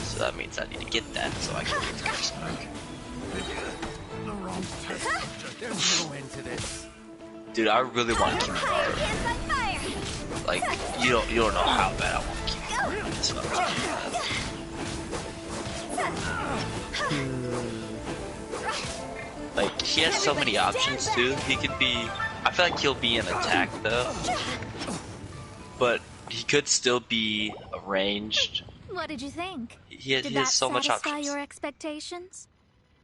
S9: So that means I need to get that so I can get the curse mark.
S10: There's no end to this.
S9: Dude, I really want to keep Naruto. Like, you don't know how bad I want to keep Naruto. This Like, he has so many options too. He could be. I feel like he'll be an attack though, but he could still be a ranged
S21: What did you think?
S9: He
S21: Did
S9: has
S21: that
S9: so much
S21: satisfy
S9: options.
S21: your expectations?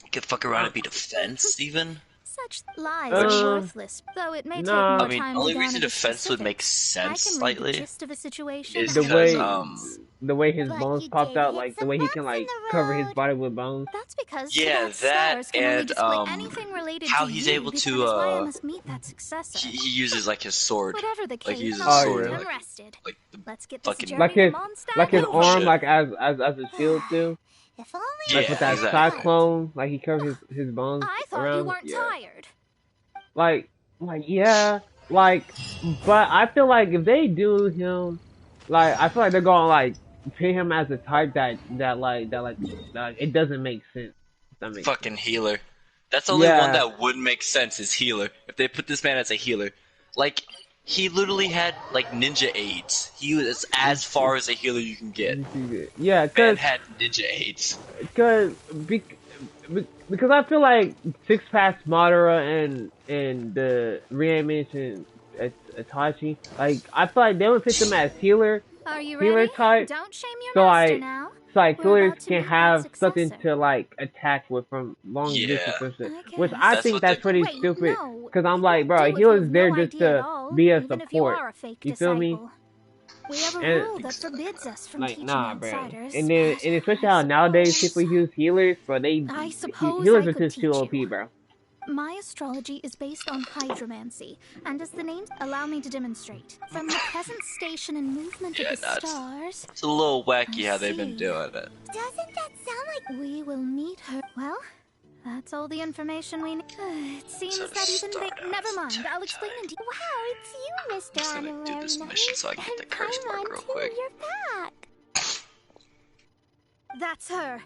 S9: He could fuck around and be defense, even.
S21: Such lies are worthless, though it may take more
S9: I mean,
S21: time
S9: only
S21: to
S9: reason
S21: garner
S9: defense would make sense slightly
S21: gist of a situation
S9: is
S1: the
S9: because
S1: way his bones popped out, like the way he can like cover his body with bones.
S21: That's because
S9: yeah, that and how
S21: to
S9: he's
S21: you,
S9: able
S21: because
S9: to
S21: that is why I must meet that successor.
S9: he uses like his sword.
S21: Whatever the
S9: Like he
S21: case,
S9: uses
S21: I'll
S9: his sword.
S21: keep him
S9: Like,
S21: rested.
S9: like the
S21: Let's get
S9: fucking
S21: this
S1: like his
S9: Oh,
S1: arm,
S9: shit.
S1: like as a shield too.
S2: If only
S1: Like with that
S9: exactly.
S1: cyclone, like he covered his bones
S21: I thought
S1: around.
S21: you weren't tired.
S1: Like yeah, like, but I feel like if they do him, like I feel like they're gonna like paint him as a type that it doesn't make sense. That makes
S9: Fucking healer. That's the only
S1: Yeah.
S9: one that would make sense is healer. If they put this man as a healer, like he literally had like ninja aids. He was as far as a healer you can get.
S1: Yeah,
S9: Man
S1: cause
S9: had ninja aids.
S1: because I feel like Six Pack Madara and the reanimation Itachi, like I feel like they would pick them as healer type.
S21: Don't shame your
S1: So
S21: master
S1: like
S21: now.
S1: so like
S21: We're
S1: healers
S21: about to
S1: can
S21: meet
S1: have
S21: that
S1: something
S21: successor.
S1: to like attack with from long
S9: Yeah.
S1: distance or shit. Which I
S9: That's
S1: think
S9: what
S1: that's
S9: they-
S1: pretty
S21: Wait,
S1: stupid.
S21: no.
S1: Cause I'm like, bro,
S21: do if
S1: healer's
S21: you have
S1: there
S21: no
S1: just
S21: idea
S1: to
S21: at all,
S1: be a
S21: even if you
S1: support.
S21: are a fake
S1: You feel me?
S21: disciple. We have a
S1: And-
S21: rule that forbids us from
S1: Like
S21: teaching
S1: nah, bro.
S21: outsiders.
S1: And especially how nowadays people use healers, bro.
S21: I suppose
S1: Healers
S21: I
S1: are
S21: could
S1: just too
S21: teach
S1: OP, bro.
S21: My astrology is based on hydromancy, and as the names allow me to demonstrate, from the present station and movement
S9: Yeah,
S21: of the
S9: no, it's-
S21: stars,
S9: It's a little wacky how they've been doing it.
S2: Doesn't that sound like
S21: we will meet her. Well, that's all the information we need. It seems
S9: So
S21: that even they.
S9: start
S21: Never mind. I'll explain in detail.
S2: wow, it's you, Mr.
S9: I'm just gonna do this mission so I can get the curse mark real quick.
S2: You're back.
S21: That's her.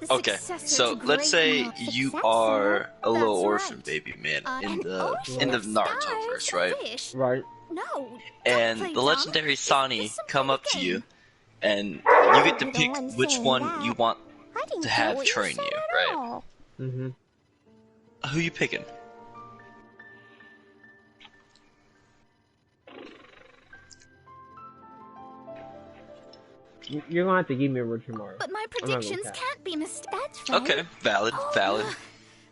S21: The
S9: Okay,
S21: successor
S9: so
S21: to
S9: let's say
S21: Great
S9: you
S21: Successor?
S9: are a little
S21: That's
S9: orphan
S21: right.
S9: baby man in
S21: An
S9: the
S21: ocean of
S9: Naruto
S21: stars,
S9: verse,
S21: a
S9: right?
S21: fish.
S1: Right.
S21: No.
S9: And
S21: play
S9: the
S21: dumb.
S9: legendary Sani
S21: This some
S9: come
S21: kind
S9: up
S21: of
S9: to
S21: game.
S9: you, and you get to
S2: You're the
S9: pick
S2: one
S9: which
S2: saying
S9: one
S2: that.
S9: you want
S2: I didn't
S9: to
S2: get
S9: have
S2: what
S9: train
S2: said
S9: you,
S2: at
S9: right?
S2: all.
S1: Mhm.
S9: Who you picking?
S1: You're gonna have to give me a Orochimaru.
S21: But my
S1: I'm not gonna
S21: predictions
S1: cap.
S21: can't be mistaken. That's right.
S9: Okay, valid, valid.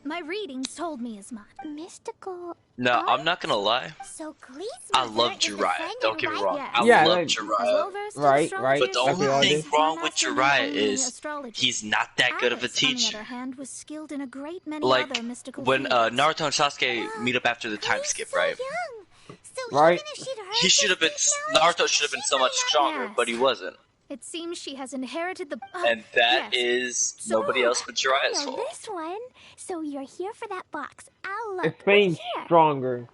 S21: My readings told me as much.
S2: Mystical.
S9: No, I'm not gonna lie.
S2: So Glee's
S9: I
S2: mother
S9: love
S2: is the
S9: Jiraiya.
S2: friend
S9: Don't
S2: in
S9: get me
S2: Right?
S9: wrong.
S21: Yes.
S9: I
S1: Yeah,
S9: love
S1: like-
S9: Jiraiya.
S1: Right.
S9: But the
S1: That's
S9: only
S1: all it
S9: thing
S1: is.
S9: wrong with Jiraiya is he's not that good of a
S21: Alice, on the
S9: teacher.
S21: other hand, was skilled in a great many
S9: Like
S21: other mystical
S9: when
S21: fields.
S9: Naruto and Sasuke meet up after the time skip, right?
S2: So
S1: Right.
S2: even if she'd heard
S9: He should have been. Naruto should have been so much stronger, but he wasn't.
S21: It seems she has inherited the.
S9: And that
S21: yes.
S9: is nobody else but Jiraiya's
S2: I know
S9: fault.
S2: this one. So you're here for that box. I'll look.
S1: It's being
S2: here.
S1: stronger.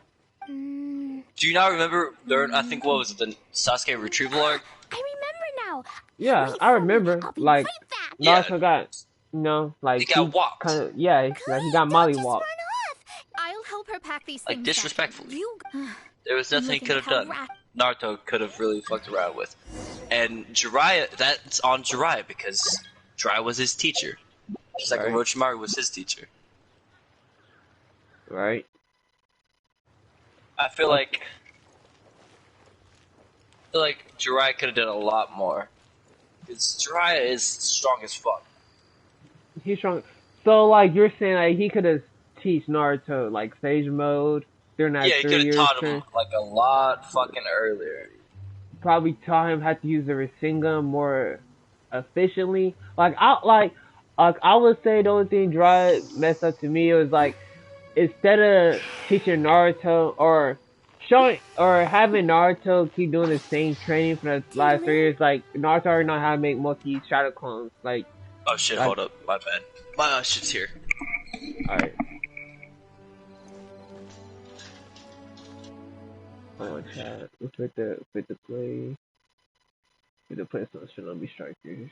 S9: Do you not remember during, I think, what was it, the Sasuke retrieval arc?
S2: I remember now.
S1: Yeah,
S2: Wait
S1: I
S2: for me.
S1: remember.
S2: I'll be
S1: Like
S2: right back.
S1: Naruto got, like
S9: He got whopped.
S1: kind of, yeah, like he got mollywopped.
S21: I'll help her pack these
S9: Like,
S21: things.
S9: disrespectfully.
S21: You.
S9: There was nothing he
S21: Looking
S9: could
S21: at
S9: have
S21: how
S9: done. Naruto could have really fucked around with. And Jiraiya, that's on Jiraiya because Jiraiya was his teacher. Just like
S1: Right.
S9: Orochimaru was his teacher.
S1: Right.
S9: I feel like Jiraiya could have done a lot more. Because Jiraiya is strong as fuck.
S1: He's strong. So like you're saying, like he could have teach Naruto like Sage Mode during that
S9: Yeah, he
S1: 3
S9: could have
S1: years.
S9: taught him like a lot fucking earlier.
S1: Probably taught him how to use the Rasengan more efficiently. Like I would say the only thing Jiraiya messed up to me was like instead of teaching Naruto or showing or having Naruto keep doing the same training for the last 3 years, like Naruto already know how to make multi shadow clones. Like
S9: Oh shit, hold up, my bad. My shit's here.
S1: alright. On chat. Let's fit the play. With the play some Shinobi Strikers.